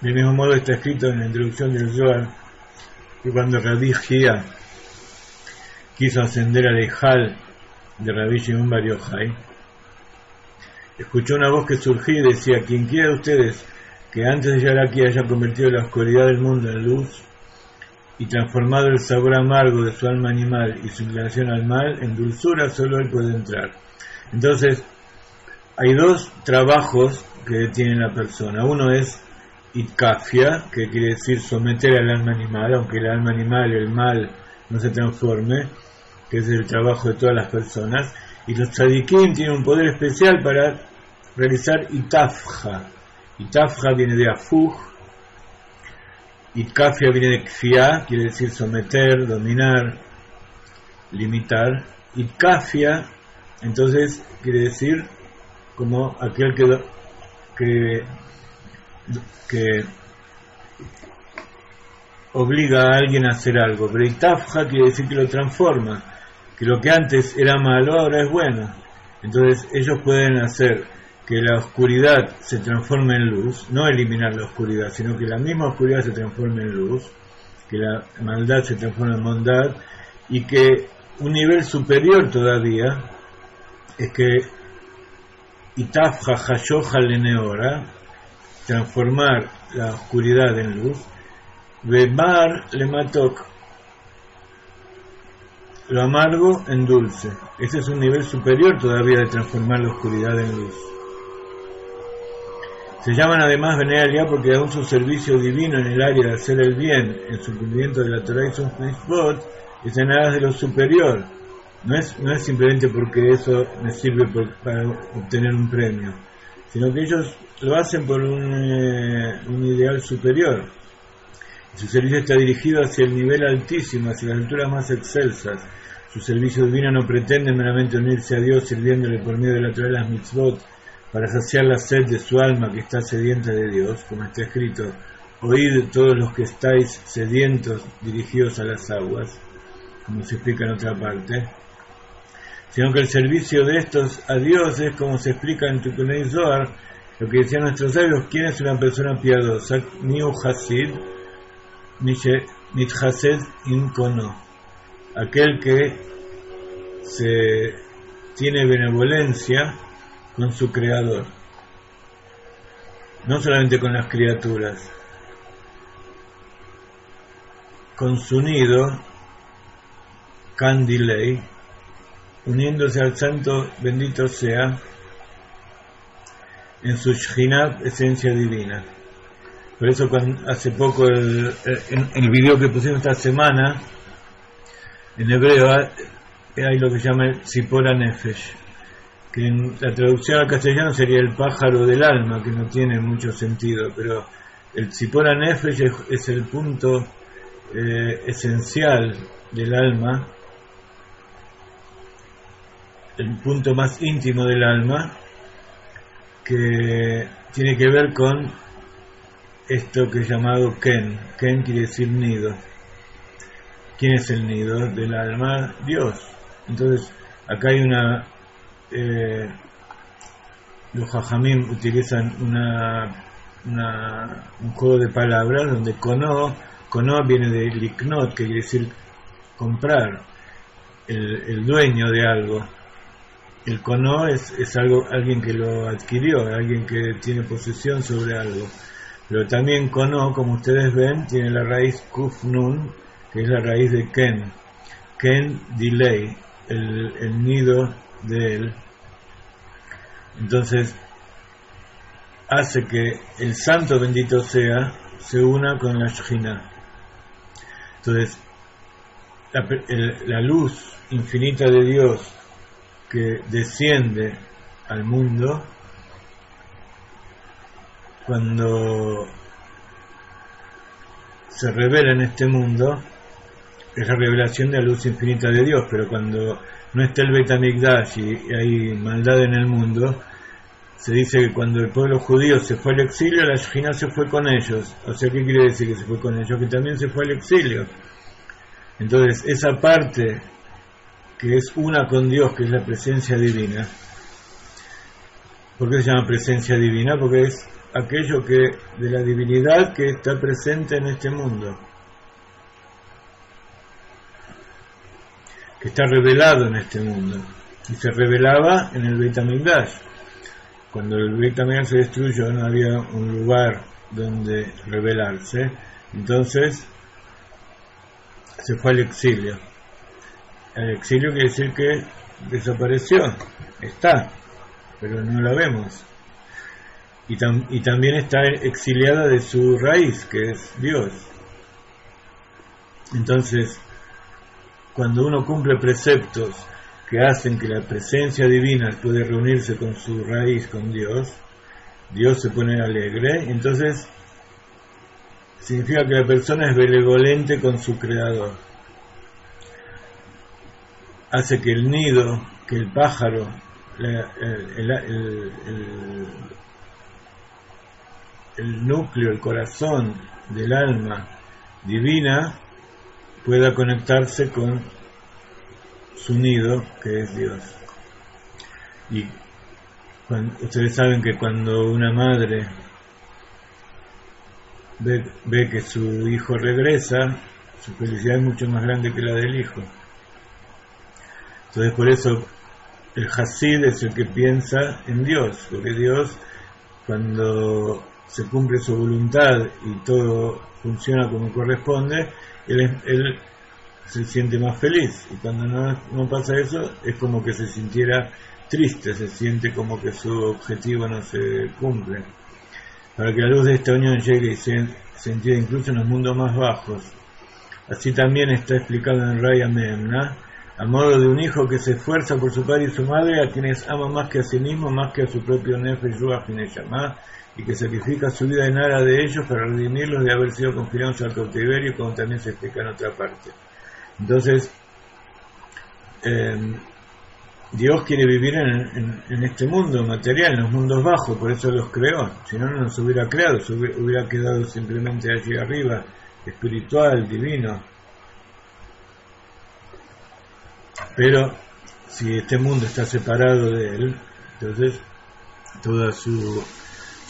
Del mismo modo está escrito en la introducción del Zohar que cuando Rabbi Gia quiso ascender al Ejal de Rabbi Shimon Bar Yochai, escuchó una voz que surgía y decía: quien quiera de ustedes que antes de llegar aquí haya convertido la oscuridad del mundo en luz y transformado el sabor amargo de su alma animal y su inclinación al mal en dulzura, solo él puede entrar. Entonces, hay dos trabajos que tiene la persona. Uno es itkafia, que quiere decir someter al alma animal, aunque el alma animal, el mal, no se transforme, que es el trabajo de todas las personas. Y los tzadikim tienen un poder especial para realizar itafja. Itafja viene de afuj, itkafia viene de kfia, quiere decir someter, dominar, limitar. Itkafia, entonces, quiere decir como aquel que obliga a alguien a hacer algo. Pero itafja quiere decir que lo transforma, que lo que antes era malo ahora es bueno. Entonces ellos pueden hacer que la oscuridad se transforme en luz, no eliminar la oscuridad, sino que la misma oscuridad se transforme en luz, que la maldad se transforme en bondad, y que un nivel superior todavía es que itafja hashoja leneora, transformar la oscuridad en luz, Vemar le matok, lo amargo en dulce. Ese es un nivel superior todavía de transformar la oscuridad en luz. Se llaman además Bnei Aliyah porque aún su servicio divino en el área de hacer el bien, en su cumplimiento de la Torah y sus mitzvot, es en aras de lo superior. No es simplemente porque eso me sirve para obtener un premio, sino que ellos lo hacen por un ideal superior. Su servicio está dirigido hacia el nivel altísimo, hacia las alturas más excelsas. Su servicio divino no pretende meramente unirse a Dios sirviéndole por medio de la Torah y las mitzvot para saciar la sed de su alma que está sedienta de Dios, como está escrito: oíd todos los que estáis sedientos, dirigidos a las aguas, como se explica en otra parte. Sino que el servicio de estos a Dios es como se explica en Tikunei Zohar, lo que decían nuestros sabios: ¿quién es una persona piadosa? Niu Hasid Nitchased Inkono, aquel que se tiene benevolencia con su creador, no solamente con las criaturas, con su nido Candilei, uniéndose al santo bendito sea en su Shekhinah, esencia divina. Por eso hace poco en el video que pusimos esta semana en hebreo hay lo que se llama el Tzipora Nefesh, que en la traducción al castellano sería el pájaro del alma, que no tiene mucho sentido, pero el Tzipora Nefesh es el punto esencial del alma, el punto más íntimo del alma, que tiene que ver con esto que es llamado Ken. Ken quiere decir nido. ¿Quién es el nido del alma? Dios. Entonces, acá hay los Jajamim utilizan un juego de palabras donde Kono viene de Liknot, que quiere decir comprar, el dueño de algo. El Kono es alguien que lo adquirió, alguien que tiene posesión sobre algo. Pero también Kono, como ustedes ven, tiene la raíz Kuf Nun, que es la raíz de Ken. Ken Dilei, el nido de él. Entonces, hace que el santo bendito sea se una con la Shekhinah. Entonces, la luz infinita de Dios que desciende al mundo, cuando se revela en este mundo, es la revelación de la luz infinita de Dios. Pero cuando no está el Beit HaMikdash y hay maldad en el mundo, se dice que cuando el pueblo judío se fue al exilio, la Shekhinah se fue con ellos. O sea, ¿qué quiere decir que se fue con ellos? Que también se fue al exilio. Entonces, esa parte que es una con Dios, que es la presencia divina. ¿Por qué se llama presencia divina? Porque es aquello que de la divinidad que está presente en este mundo, que está revelado en este mundo, y se revelaba en el Beit HaMikdash. Cuando el Beit HaMikdash se destruyó, no había un lugar donde rebelarse. Entonces se fue al exilio. El exilio quiere decir que desapareció, está, pero no la vemos. Y también está exiliada de su raíz, que es Dios. Entonces, cuando uno cumple preceptos que hacen que la presencia divina puede reunirse con su raíz, con Dios, Dios se pone alegre. Entonces significa que la persona es benevolente con su creador. Hace que el nido, que el pájaro, el núcleo, el corazón del alma divina pueda conectarse con su nido, que es Dios. Y ustedes saben que cuando una madre ve que su hijo regresa, su felicidad es mucho más grande que la del hijo. Entonces por eso el Hasid es el que piensa en Dios, porque Dios, cuando se cumple su voluntad y todo funciona como corresponde, él se siente más feliz, y cuando no pasa eso es como que se sintiera triste, se siente como que su objetivo no se cumple. Para que la luz de esta unión llegue y se entienda incluso en los mundos más bajos. Así también está explicado en Raya Memna, a modo de un hijo que se esfuerza por su padre y su madre, a quienes ama más que a sí mismo, más que a su propio Nefesh Ruach Neshama, y que sacrifica su vida en aras de ellos para redimirlos de haber sido confinados al cautiverio, como también se explica en otra parte. Entonces, Dios quiere vivir en este mundo material, en los mundos bajos, por eso los creó. Si no, no nos hubiera creado, se hubiera quedado simplemente allí arriba, espiritual, divino. Pero si este mundo está separado de él, entonces toda su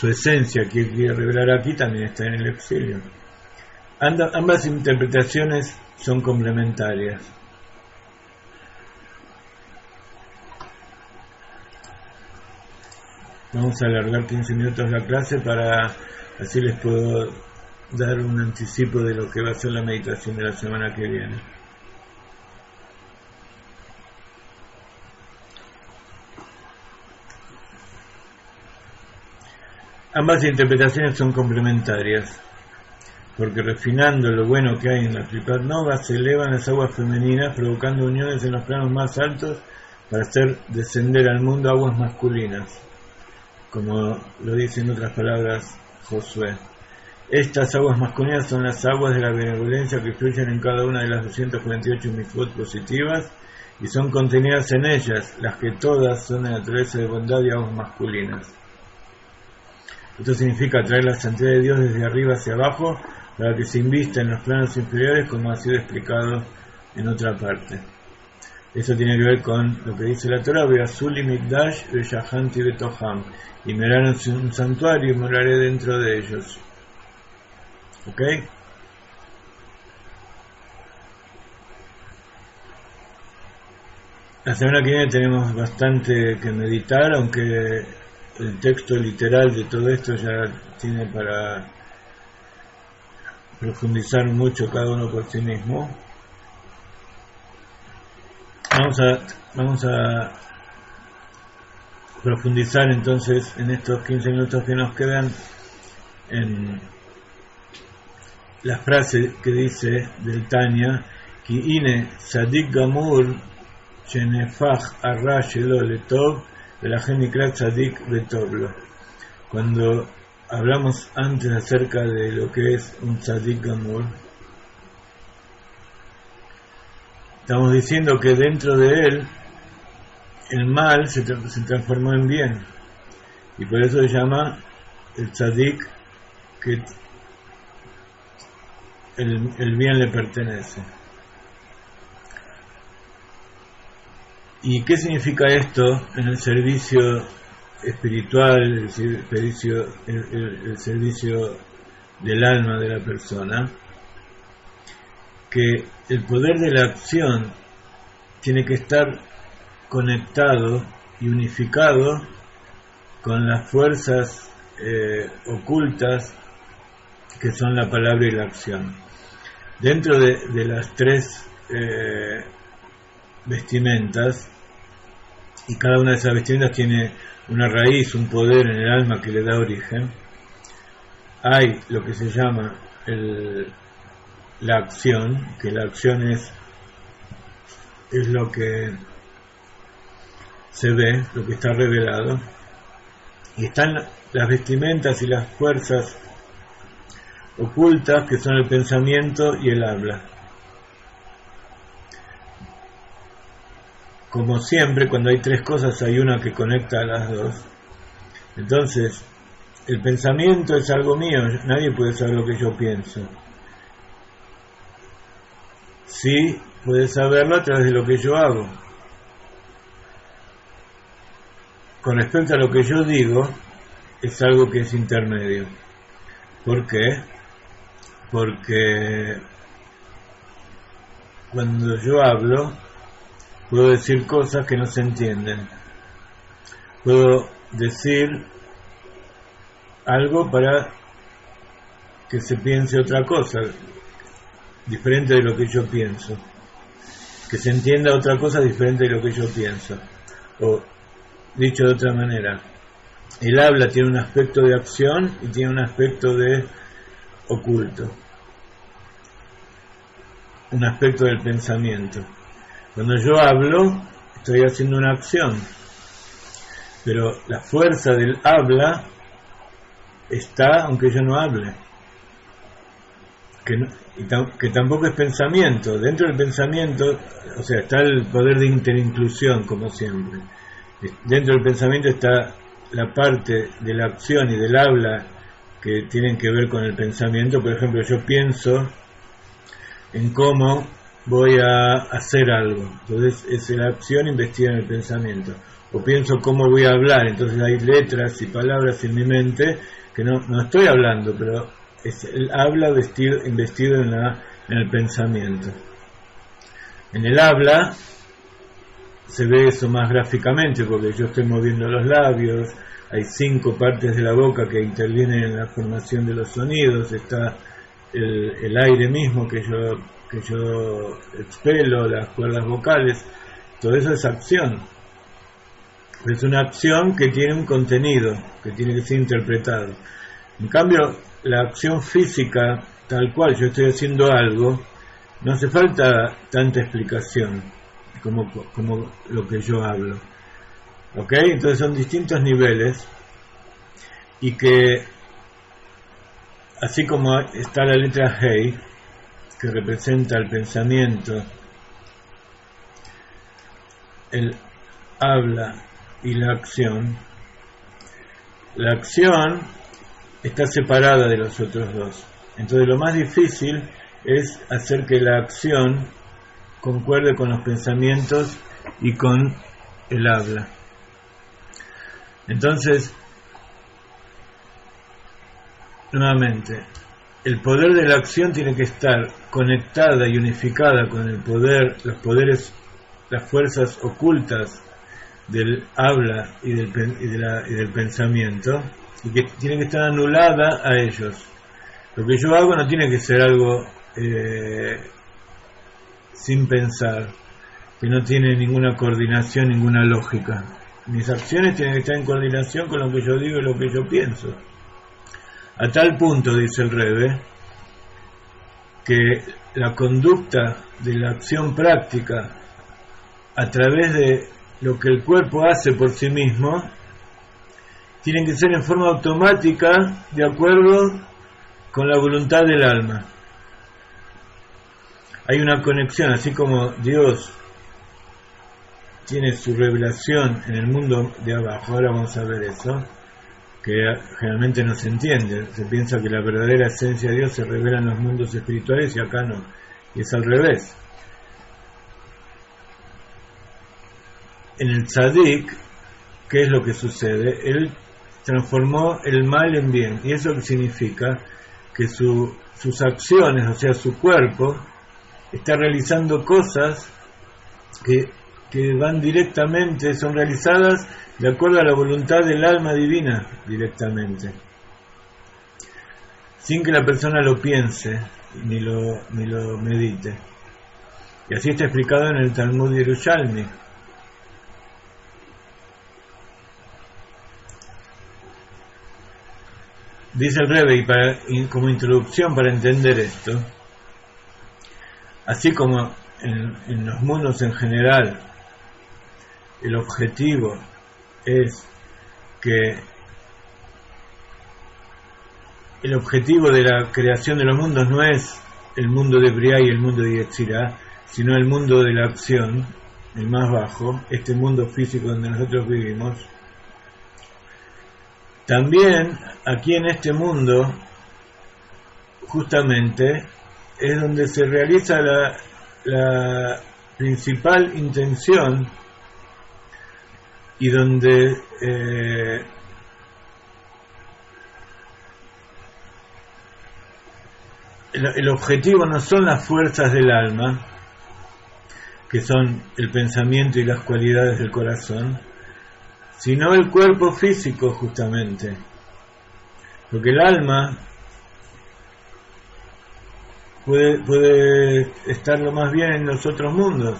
esencia que quiere revelar aquí también está en el exilio. Ambas interpretaciones son complementarias. Vamos a alargar 15 minutos la clase para así les puedo dar un anticipo de lo que va a ser la meditación de la semana que viene. Ambas interpretaciones son complementarias, porque refinando lo bueno que hay en la Kripat Nova se elevan las aguas femeninas, provocando uniones en los planos más altos para hacer descender al mundo aguas masculinas, como lo dice en otras palabras Josué. Estas aguas masculinas son las aguas de la benevolencia que fluyen en cada una de las 248 mitzvot positivas y son contenidas en ellas, las que todas son de naturaleza de bondad y aguas masculinas. Esto significa traer la santidad de Dios desde arriba hacia abajo para que se invista en los planos inferiores, como ha sido explicado en otra parte. Eso tiene que ver con lo que dice la Torah: Ve'asuli mikdash ve'shahanti betoham, y me harán un santuario y moraré dentro de ellos. ¿Ok? La semana que viene tenemos bastante que meditar, aunque el texto literal de todo esto ya tiene para profundizar mucho cada uno por sí mismo. Vamos a profundizar entonces en estos 15 minutos que nos quedan en la frase que dice del Tanya: Ki ine tzadik gamur shenefach arra shelo letov velachen nikra tzadik betoblo. Cuando hablamos antes acerca de lo que es un tzadik gamur, estamos diciendo que dentro de él el mal se transformó en bien, y por eso se llama el tzadik, que el bien le pertenece. ¿Y qué significa esto en el servicio espiritual, el servicio del alma de la persona? Que el poder de la acción tiene que estar conectado y unificado con las fuerzas ocultas que son la palabra y la acción. Dentro de las tres vestimentas, y cada una de esas vestimentas tiene una raíz, un poder en el alma que le da origen, hay lo que se llama la acción, que la acción es lo que se ve, lo que está revelado, y están las vestimentas y las fuerzas ocultas, que son el pensamiento y el habla. Como siempre, cuando hay tres cosas, hay una que conecta a las dos. Entonces, el pensamiento es algo mío, nadie puede saber lo que yo pienso. Sí, puede saberlo a través de lo que yo hago. Con respecto a lo que yo digo, es algo que es intermedio. ¿Por qué? Porque cuando yo hablo, puedo decir cosas que no se entienden. Puedo decir algo para que se piense otra cosa, diferente de lo que yo pienso. Que se entienda otra cosa diferente de lo que yo pienso. O, dicho de otra manera, el habla tiene un aspecto de acción y tiene un aspecto de oculto. Un aspecto del pensamiento. Cuando yo hablo, estoy haciendo una acción, pero la fuerza del habla está aunque yo no hable, que tampoco es pensamiento. Dentro del pensamiento, o sea, está el poder de interinclusión, como siempre. Dentro del pensamiento está la parte de la acción y del habla que tienen que ver con el pensamiento. Por ejemplo, yo pienso en cómo voy a hacer algo, entonces es la acción investida en el pensamiento. O pienso cómo voy a hablar, entonces hay letras y palabras en mi mente que no estoy hablando, pero es el habla investido en el pensamiento. En el habla se ve eso más gráficamente, porque yo estoy moviendo los labios, hay 5 partes de la boca que intervienen en la formación de los sonidos, está el aire mismo que yo expelo, las cuerdas vocales, todo eso es acción. Es una acción que tiene un contenido, que tiene que ser interpretado. En cambio, la acción física, tal cual yo estoy haciendo algo, no hace falta tanta explicación como lo que yo hablo. ¿Ok? Entonces son distintos niveles, y que así como está la letra Hei, que representa el pensamiento, el habla y la acción está separada de los otros dos. Entonces lo más difícil es hacer que la acción concuerde con los pensamientos y con el habla. Entonces, nuevamente, el poder de la acción tiene que estar conectada y unificada con el poder, los poderes, las fuerzas ocultas del habla y del pensamiento, y que tiene que estar anulada a ellos. Lo que yo hago no tiene que ser algo sin pensar, que no tiene ninguna coordinación, ninguna lógica. Mis acciones tienen que estar en coordinación con lo que yo digo y lo que yo pienso. A tal punto, dice el Rebbe, que la conducta de la acción práctica a través de lo que el cuerpo hace por sí mismo tienen que ser en forma automática, de acuerdo con la voluntad del alma. Hay una conexión, así como Dios tiene su revelación en el mundo de abajo. Ahora vamos a ver eso, que generalmente no se entiende. Se piensa que la verdadera esencia de Dios se revela en los mundos espirituales y acá no, y es al revés. En el tzadik, ¿qué es lo que sucede? Él transformó el mal en bien, y eso significa que sus acciones, o sea, su cuerpo, está realizando cosas que van directamente, son realizadas de acuerdo a la voluntad del alma divina directamente. sin que la persona lo piense ni lo medite. Y así está explicado en el Talmud Yerushalmi. Dice el Rebbe, y como introducción para entender esto, así como en los mundos en general, el objetivo es que el objetivo de la creación de los mundos no es el mundo de Briá y el mundo de Yetzirá, sino el mundo de la acción, el más bajo, este mundo físico donde nosotros vivimos. También aquí en este mundo, justamente, es donde se realiza la principal intención y donde el objetivo no son las fuerzas del alma, que son el pensamiento y las cualidades del corazón, sino el cuerpo físico, justamente. Porque el alma puede estar lo más bien en los otros mundos,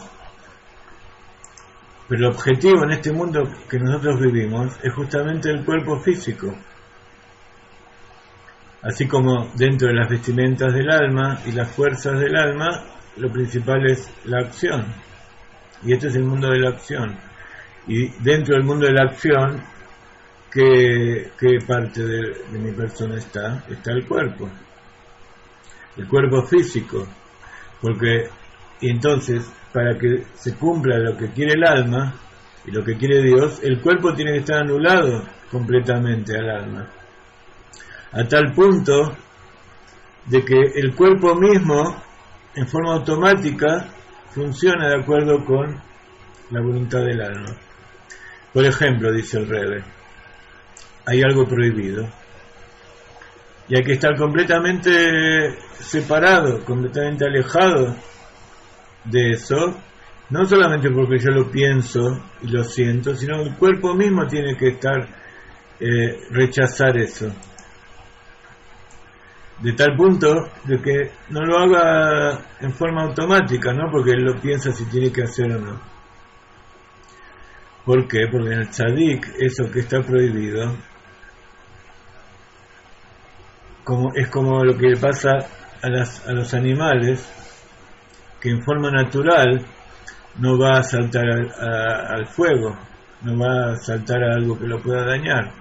pero el objetivo en este mundo que nosotros vivimos es justamente el cuerpo físico. Así como dentro de las vestimentas del alma y las fuerzas del alma, lo principal es la acción. Y este es el mundo de la acción. Y dentro del mundo de la acción, ¿qué parte de mi persona está? Está el cuerpo físico. Y entonces, para que se cumpla lo que quiere el alma y lo que quiere Dios, el cuerpo tiene que estar anulado completamente al alma. A tal punto de que el cuerpo mismo, en forma automática, funciona de acuerdo con la voluntad del alma. Por ejemplo, dice el Rebbe, hay algo prohibido y hay que estar completamente separado, completamente alejado de eso, no solamente porque yo lo pienso y lo siento, sino el cuerpo mismo tiene que rechazar eso. De tal punto de que no lo haga en forma automática, no porque él lo piensa si tiene que hacer o no. ¿Por qué? Porque en el tzadik eso que está prohibido es como lo que le pasa a los animales, que en forma natural no va a saltar al fuego, no va a saltar a algo que lo pueda dañar.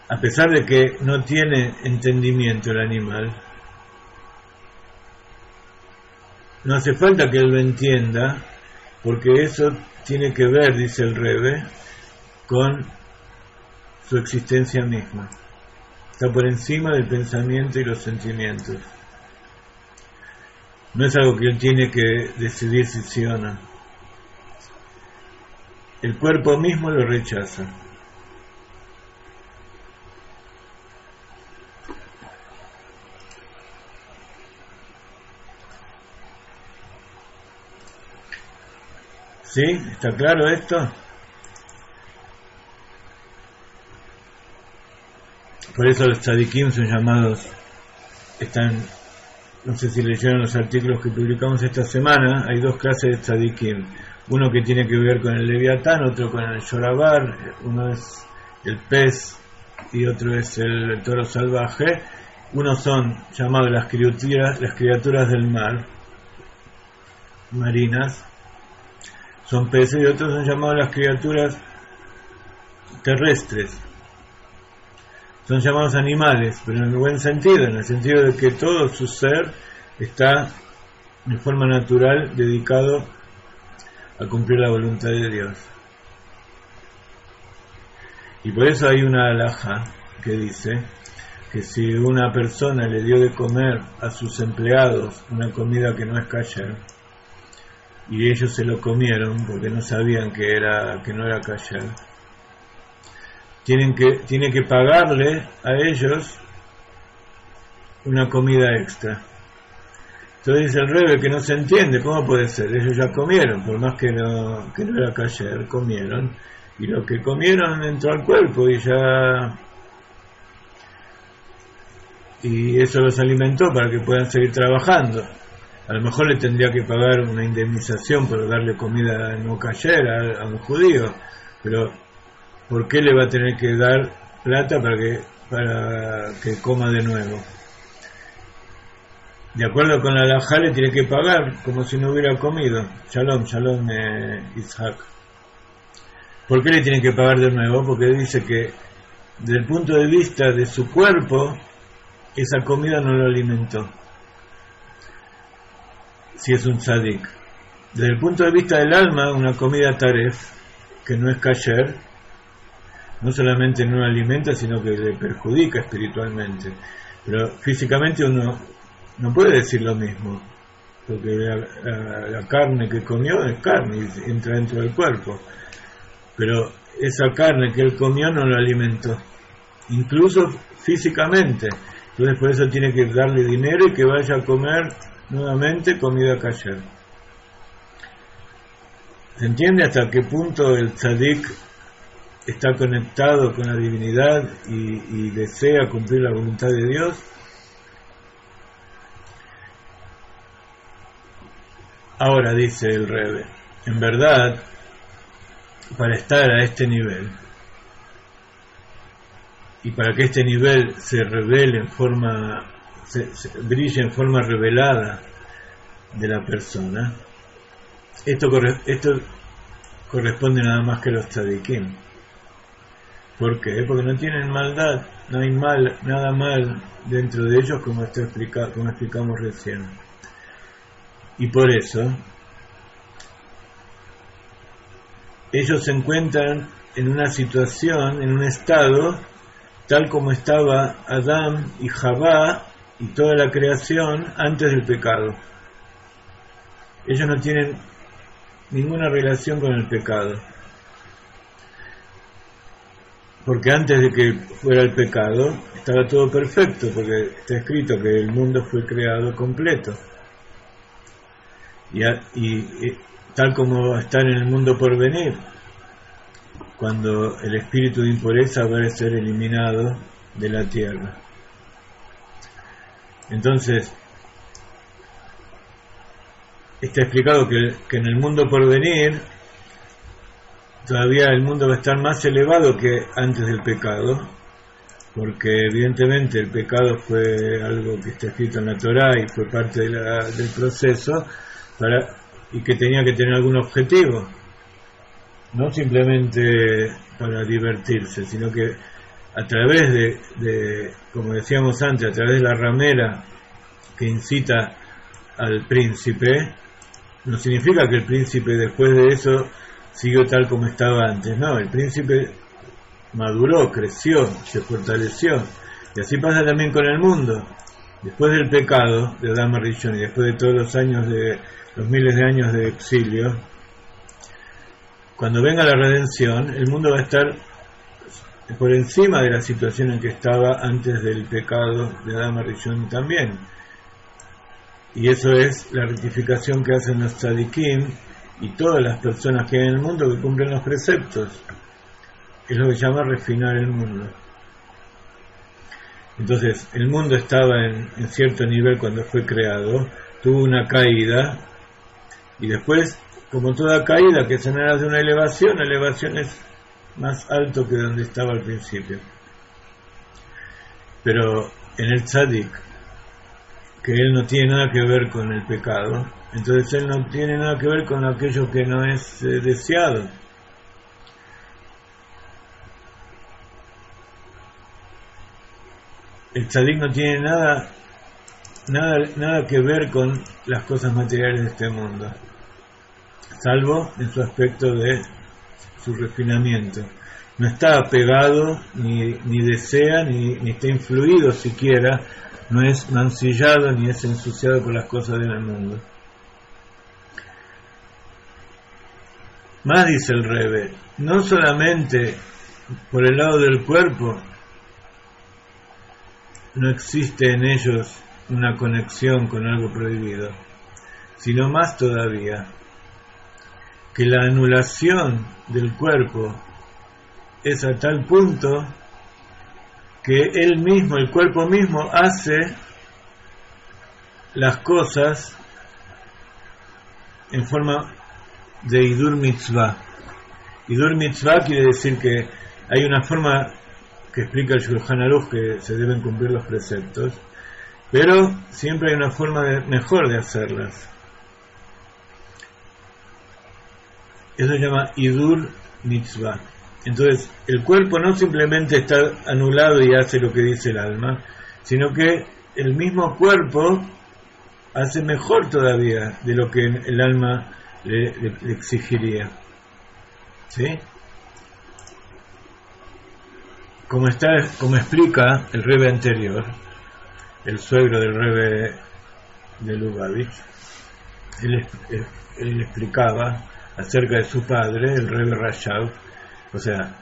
A pesar de que no tiene entendimiento el animal, no hace falta que él lo entienda, porque eso tiene que ver, dice el Rebbe, con su existencia misma. Está por encima del pensamiento y los sentimientos. No es algo que él tiene que decidir si sí o no. El cuerpo mismo lo rechaza. ¿Sí? ¿Está claro esto? Por eso los tzadikim son llamados, no sé si leyeron los artículos que publicamos esta semana, hay dos clases de tzadikim, uno que tiene que ver con el leviatán, otro con el shorabar, uno es el pez y otro es el toro salvaje. Unos son llamados las criaturas del mar, marinas, son peces, y otros son llamados las criaturas terrestres. Son llamados animales, pero en el buen sentido, en el sentido de que todo su ser está de forma natural dedicado a cumplir la voluntad de Dios. Y por eso hay una halajá que dice que si una persona le dio de comer a sus empleados una comida que no es kasher, y ellos se lo comieron porque no sabían que no era kasher, tiene que pagarle a ellos una comida extra. Entonces dice el Rebbe que no se entiende, ¿cómo puede ser? Ellos ya comieron, por más que no era kasher, comieron, y lo que comieron entró al cuerpo y ya y eso los alimentó para que puedan seguir trabajando. A lo mejor le tendría que pagar una indemnización por darle comida no kasher a un judío, pero ¿por qué le va a tener que dar plata para que coma de nuevo? De acuerdo con la halajá le tiene que pagar como si no hubiera comido. Shalom, Isaac. ¿Por qué le tiene que pagar de nuevo? Porque dice que desde el punto de vista de su cuerpo, esa comida no lo alimentó, si es un tzadik. Desde el punto de vista del alma, una comida taref, que no es kasher, no solamente no lo alimenta, sino que le perjudica espiritualmente. Pero físicamente uno no puede decir lo mismo, porque la carne que comió es carne y entra dentro del cuerpo. Pero esa carne que él comió no lo alimentó, incluso físicamente. Entonces por eso tiene que darle dinero y que vaya a comer nuevamente comida kasher. ¿Se entiende hasta qué punto el tzadik está conectado con la divinidad y desea cumplir la voluntad de Dios? Ahora dice el Rebbe, en verdad, para estar a este nivel y para que este nivel se revele en forma, brille en forma revelada de la persona, esto corresponde nada más que a los tzadikim. ¿Por qué? Porque no tienen maldad, no hay nada mal dentro de ellos, como explicamos recién. Y por eso ellos se encuentran en una situación, en un estado tal como estaba Adán y Javá y toda la creación antes del pecado. Ellos no tienen ninguna relación con el pecado, porque antes de que fuera el pecado estaba todo perfecto, porque está escrito que el mundo fue creado completo. Y tal como está en el mundo por venir, cuando el espíritu de impureza va a ser eliminado de la tierra. Entonces, está explicado que en el mundo por venir, todavía el mundo va a estar más elevado que antes del pecado, porque evidentemente el pecado fue algo que está escrito en la Torá y fue parte del proceso, y que tenía que tener algún objetivo, no simplemente para divertirse, sino que a través de, como decíamos antes, a través de la ramera que incita al príncipe, no significa que el príncipe después de eso siguió tal como estaba antes, no, el príncipe maduró, creció, se fortaleció, y así pasa también con el mundo. Después del pecado de Adán Rishon y después de todos los miles de años de exilio, cuando venga la redención, el mundo va a estar por encima de la situación en que estaba antes del pecado de Adán Rishon también. Y eso es la rectificación que hacen los tzadikim y todas las personas que hay en el mundo que cumplen los preceptos. Es lo que se llama refinar el mundo. Entonces, el mundo estaba en cierto nivel cuando fue creado, tuvo una caída, y después, como toda caída que se genera de una elevación, la elevación es más alto que donde estaba al principio. Pero en el tzadik, que él no tiene nada que ver con el pecado, entonces él no tiene nada que ver con aquello que no es deseado. El tzadik no tiene nada que ver con las cosas materiales de este mundo, salvo en su aspecto de su refinamiento. No está apegado, ni desea, ni está influido siquiera, no es mancillado ni es ensuciado por las cosas del mundo. Más dice el Rebbe, no solamente por el lado del cuerpo no existe en ellos una conexión con algo prohibido, sino más todavía, que la anulación del cuerpo es a tal punto que él mismo, el cuerpo mismo, hace las cosas en forma de Hidur Mitzvah. Hidur Mitzvah quiere decir que hay una forma que explica el Shulchan Aruch que se deben cumplir los preceptos, pero siempre hay una forma mejor de hacerlas. Eso se llama Hidur Mitzvah. Entonces, el cuerpo no simplemente está anulado y hace lo que dice el alma, sino que el mismo cuerpo hace mejor todavía de lo que el alma le exigiría. ¿Sí? Como explica el Rebbe anterior, el suegro del Rebbe de Lubavitch, él explicaba acerca de su padre, el Rebbe Rashab. O sea,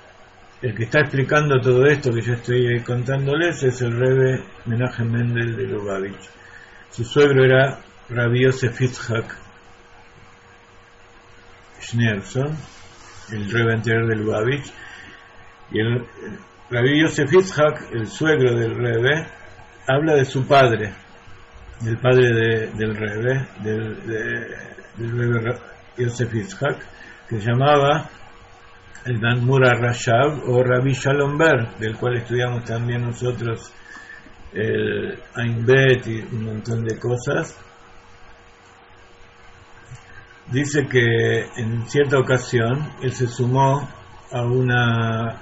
el que está explicando todo esto que yo estoy contándoles es el Rebbe Menachem Mendel de Lubavitch. Su suegro era Rabbi Yosef Yitzhak Schneerson, el Rebbe anterior de Lubavitch, y el Rabbi Yosef Yitzhak, el suegro del Rebbe, habla de su padre, del padre del Rebbe, del Rebbe Yosef Yitzhak, que se llamaba el Danmura Rashab o Rabbi Shalom Ber, del cual estudiamos también nosotros el Ain Bet y un montón de cosas. Dice que en cierta ocasión él se sumó a una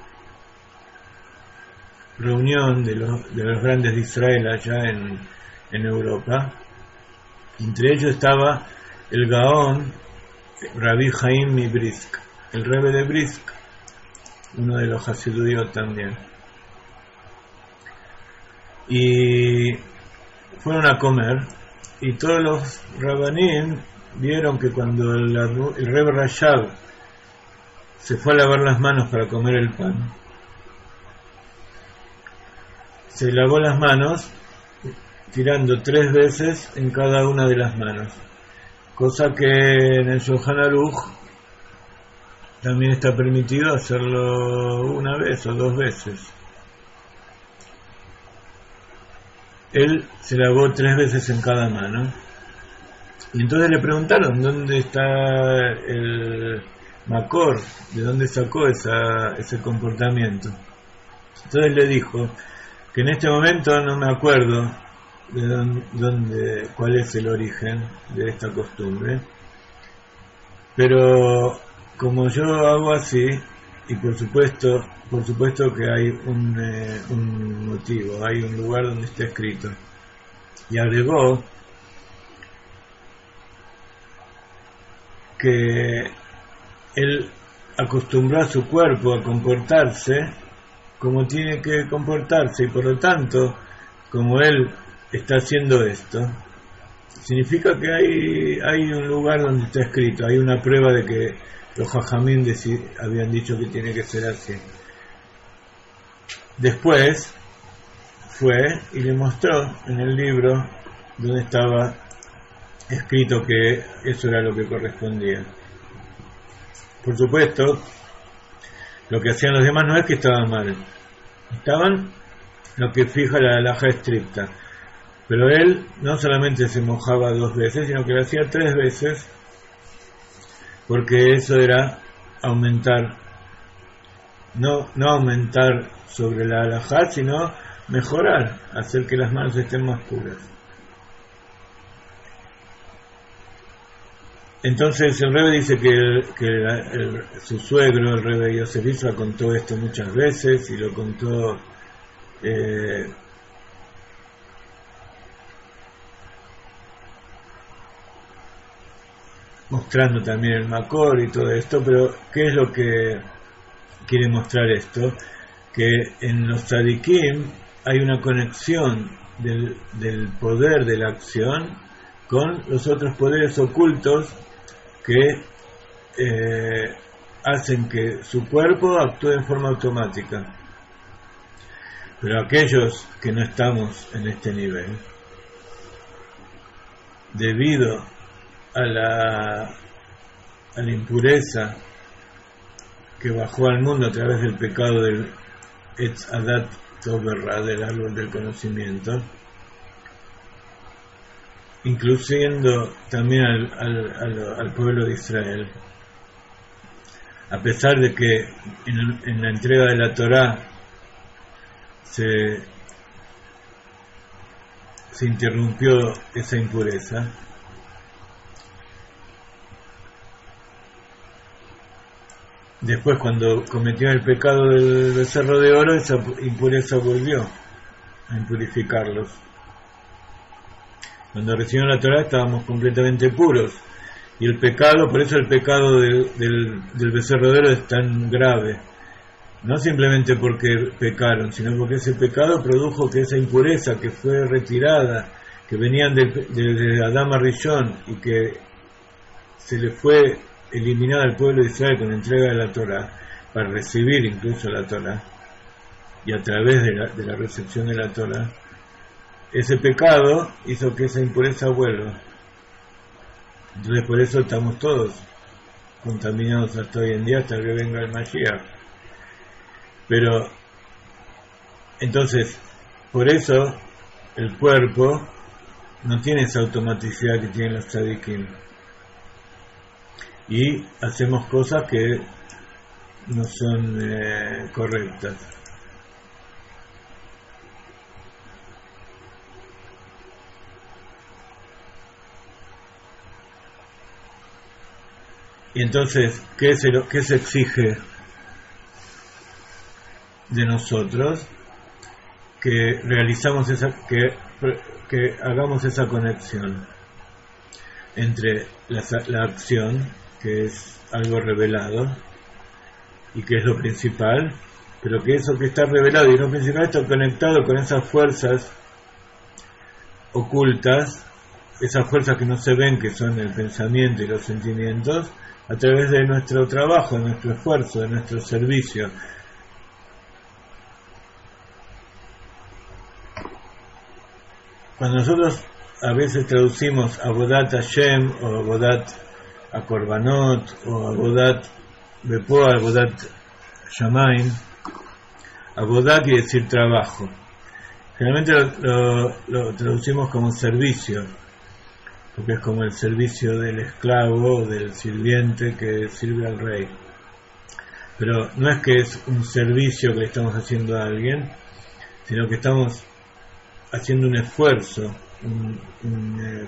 reunión de los grandes de Israel allá en Europa. Entre ellos estaba el Gaón Rabbi Chaim mi Brisk, el Rebbe de Brisk, uno de los Hasiduyot también. Y fueron a comer, y todos los Rabbanim vieron que cuando el Rebbe Rashab se fue a lavar las manos para comer el pan, se lavó las manos tirando 3 veces en cada una de las manos, cosa que en el Shulchan Aruch también está permitido hacerlo 1 vez o 2 veces. Él se lavó 3 veces en cada mano, y entonces le preguntaron dónde está el Makor, de dónde sacó ese comportamiento. Entonces le dijo que en este momento no me acuerdo de cuál es el origen de esta costumbre, pero como yo hago así, y por supuesto que hay un motivo, hay un lugar donde está escrito. Y agregó que él acostumbró a su cuerpo a comportarse como tiene que comportarse, y por lo tanto, como él está haciendo esto, significa que hay un lugar donde está escrito, hay una prueba de que los Jajamín habían dicho que tiene que ser así. Después fue y le mostró en el libro donde estaba escrito que eso era lo que correspondía. Por supuesto, lo que hacían los demás no es que estaban mal, estaban lo que fija la halajá estricta, pero él no solamente se mojaba 2 veces, sino que lo hacía 3 veces, porque eso era aumentar, no aumentar sobre la halajá, sino mejorar, hacer que las manos estén más puras. Entonces el Rebbe dice que su suegro, el Rebbe Yosef Yitzhak, contó esto muchas veces, y lo contó mostrando también el Makor y todo esto. Pero ¿qué es lo que quiere mostrar esto? Que en los tzadikim hay una conexión del poder de la acción con los otros poderes ocultos que hacen que su cuerpo actúe en forma automática. Pero aquellos que no estamos en este nivel, debido a la impureza que bajó al mundo a través del pecado del Etz Adat Toberra, del árbol del conocimiento, incluyendo también al pueblo de Israel. A pesar de que en la entrega de la Torá se interrumpió esa impureza, después cuando cometió el pecado del becerro de oro, esa impureza volvió a impurificarlos. Cuando recibimos la Torá estábamos completamente puros, y el pecado, por eso el pecado del becerro de oro es tan grave, no simplemente porque pecaron, sino porque ese pecado produjo que esa impureza que fue retirada, que venían de Adán a Rishon, y que se le fue eliminada al pueblo de Israel con la entrega de la Torá, para recibir incluso la Torá, y a través de la recepción de la Torá, ese pecado hizo que esa impureza vuelva. Entonces por eso estamos todos contaminados hasta hoy en día, hasta que venga el Mashiach. Pero entonces, por eso el cuerpo no tiene esa automaticidad que tienen los tzadikim, y hacemos cosas que no son correctas. Y entonces, ¿qué se exige de nosotros? Que realizamos que hagamos esa conexión entre la acción, que es algo revelado y que es lo principal, pero que eso que está revelado y lo principal está conectado con esas fuerzas ocultas, esas fuerzas que no se ven, que son el pensamiento y los sentimientos, a través de nuestro trabajo, de nuestro esfuerzo, de nuestro servicio. Cuando nosotros a veces traducimos Avodat Hashem o Avodat Akorbanot o Avodat Bepoa, Avodat Shamaim, Avodat quiere decir trabajo. Generalmente lo traducimos como servicio, porque es como el servicio del esclavo o del sirviente que sirve al rey. Pero no es que es un servicio que le estamos haciendo a alguien, sino que estamos haciendo un esfuerzo,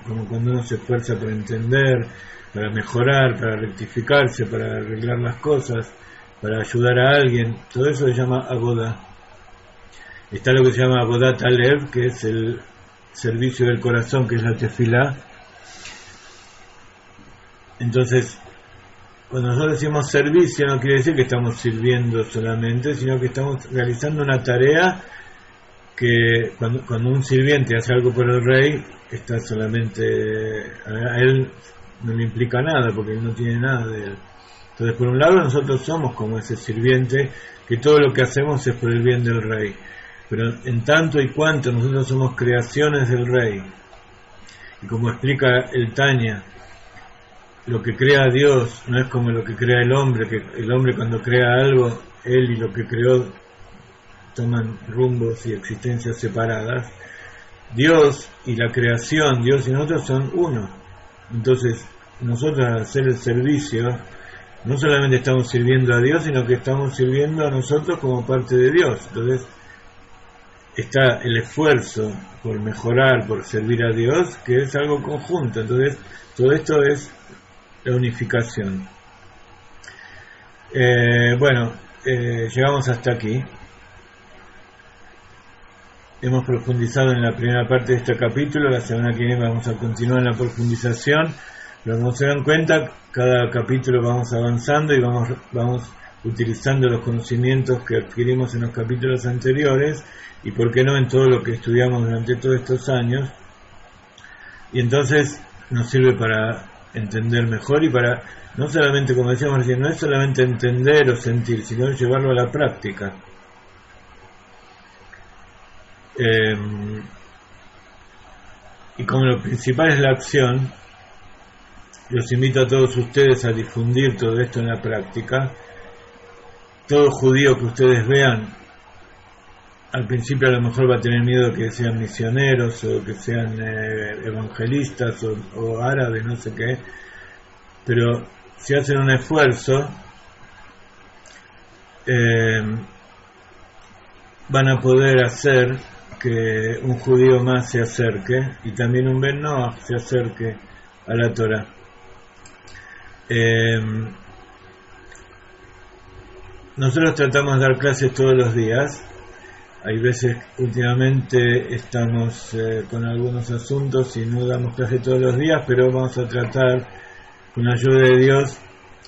como cuando uno se esfuerza para entender, para mejorar, para rectificarse, para arreglar las cosas, para ayudar a alguien. Todo eso se llama Avodah. Está lo que se llama Avodat Alev, que es el servicio del corazón, que es la tefilá. Entonces, cuando nosotros decimos servicio, no quiere decir que estamos sirviendo solamente, sino que estamos realizando una tarea que cuando un sirviente hace algo por el rey, está solamente, a él no le implica nada, porque él no tiene nada de él. Entonces, por un lado, nosotros somos como ese sirviente, que todo lo que hacemos es por el bien del rey. Pero en tanto y cuanto nosotros somos creaciones del rey, y como explica el Tanya, lo que crea Dios no es como lo que crea el hombre, que el hombre cuando crea algo, él y lo que creó toman rumbos y existencias separadas. Dios y la creación, Dios y nosotros son uno. Entonces, nosotros al hacer el servicio, no solamente estamos sirviendo a Dios, sino que estamos sirviendo a nosotros como parte de Dios. Entonces, está el esfuerzo por mejorar, por servir a Dios, que es algo conjunto. Entonces, todo esto es la unificación. Llegamos hasta aquí. Hemos profundizado en la primera parte de este capítulo. La semana que viene vamos a continuar en la profundización. Pero como se dan cuenta, cada capítulo vamos avanzando y vamos utilizando los conocimientos que adquirimos en los capítulos anteriores, y por qué no en todo lo que estudiamos durante todos estos años. Y entonces nos sirve para entender mejor y para, no solamente, como decíamos recién, no es solamente entender o sentir, sino llevarlo a la práctica. Y como lo principal es la acción, los invito a todos ustedes a difundir todo esto en la práctica. Todo judío que ustedes vean al principio a lo mejor va a tener miedo que sean misioneros o que sean evangelistas o árabes, no sé qué, pero si hacen un esfuerzo, van a poder hacer que un judío más se acerque y también un Ben Noach se acerque a la Torah. Nosotros tratamos de dar clases todos los días. Hay veces, últimamente estamos con algunos asuntos y no damos clases todos los días, pero vamos a tratar, con la ayuda de Dios,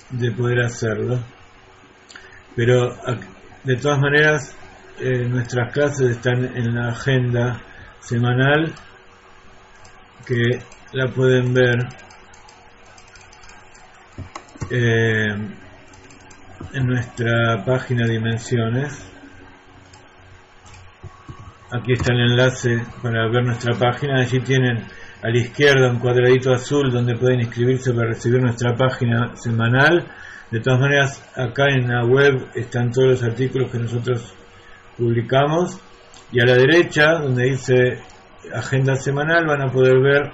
de poder hacerlo. Pero de todas maneras, nuestras clases están en la agenda semanal, que la pueden ver en nuestra página Dimensiones. Aquí está el enlace para ver nuestra página. Allí tienen a la izquierda un cuadradito azul donde pueden inscribirse para recibir nuestra página semanal. De todas maneras, acá en la web están todos los artículos que nosotros publicamos, y a la derecha, donde dice agenda semanal, van a poder ver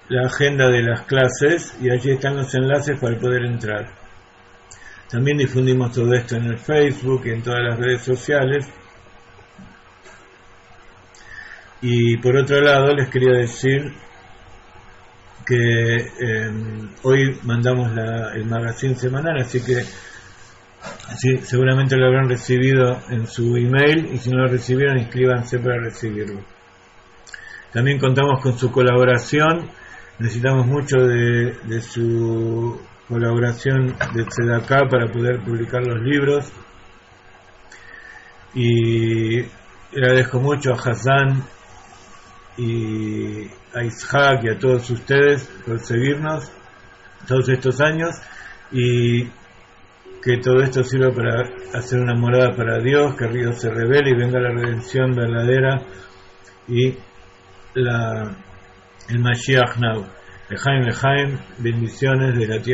la agenda de las clases, y allí están los enlaces para poder entrar. También difundimos todo esto en el Facebook y en todas las redes sociales. Y por otro lado, les quería decir que hoy mandamos el magazine semanal, así que sí, seguramente lo habrán recibido en su email, y si no lo recibieron, inscríbanse para recibirlo. También contamos con su colaboración. Necesitamos mucho de su colaboración de Tzedakah para poder publicar los libros, y le agradezco mucho a Hassan y a Ishaq y a todos ustedes por seguirnos todos estos años, y que todo esto sirva para hacer una morada para Dios, que Dios se revele y venga la redención verdadera y el Mashiach Now. Lejaim, bendiciones de la tierra.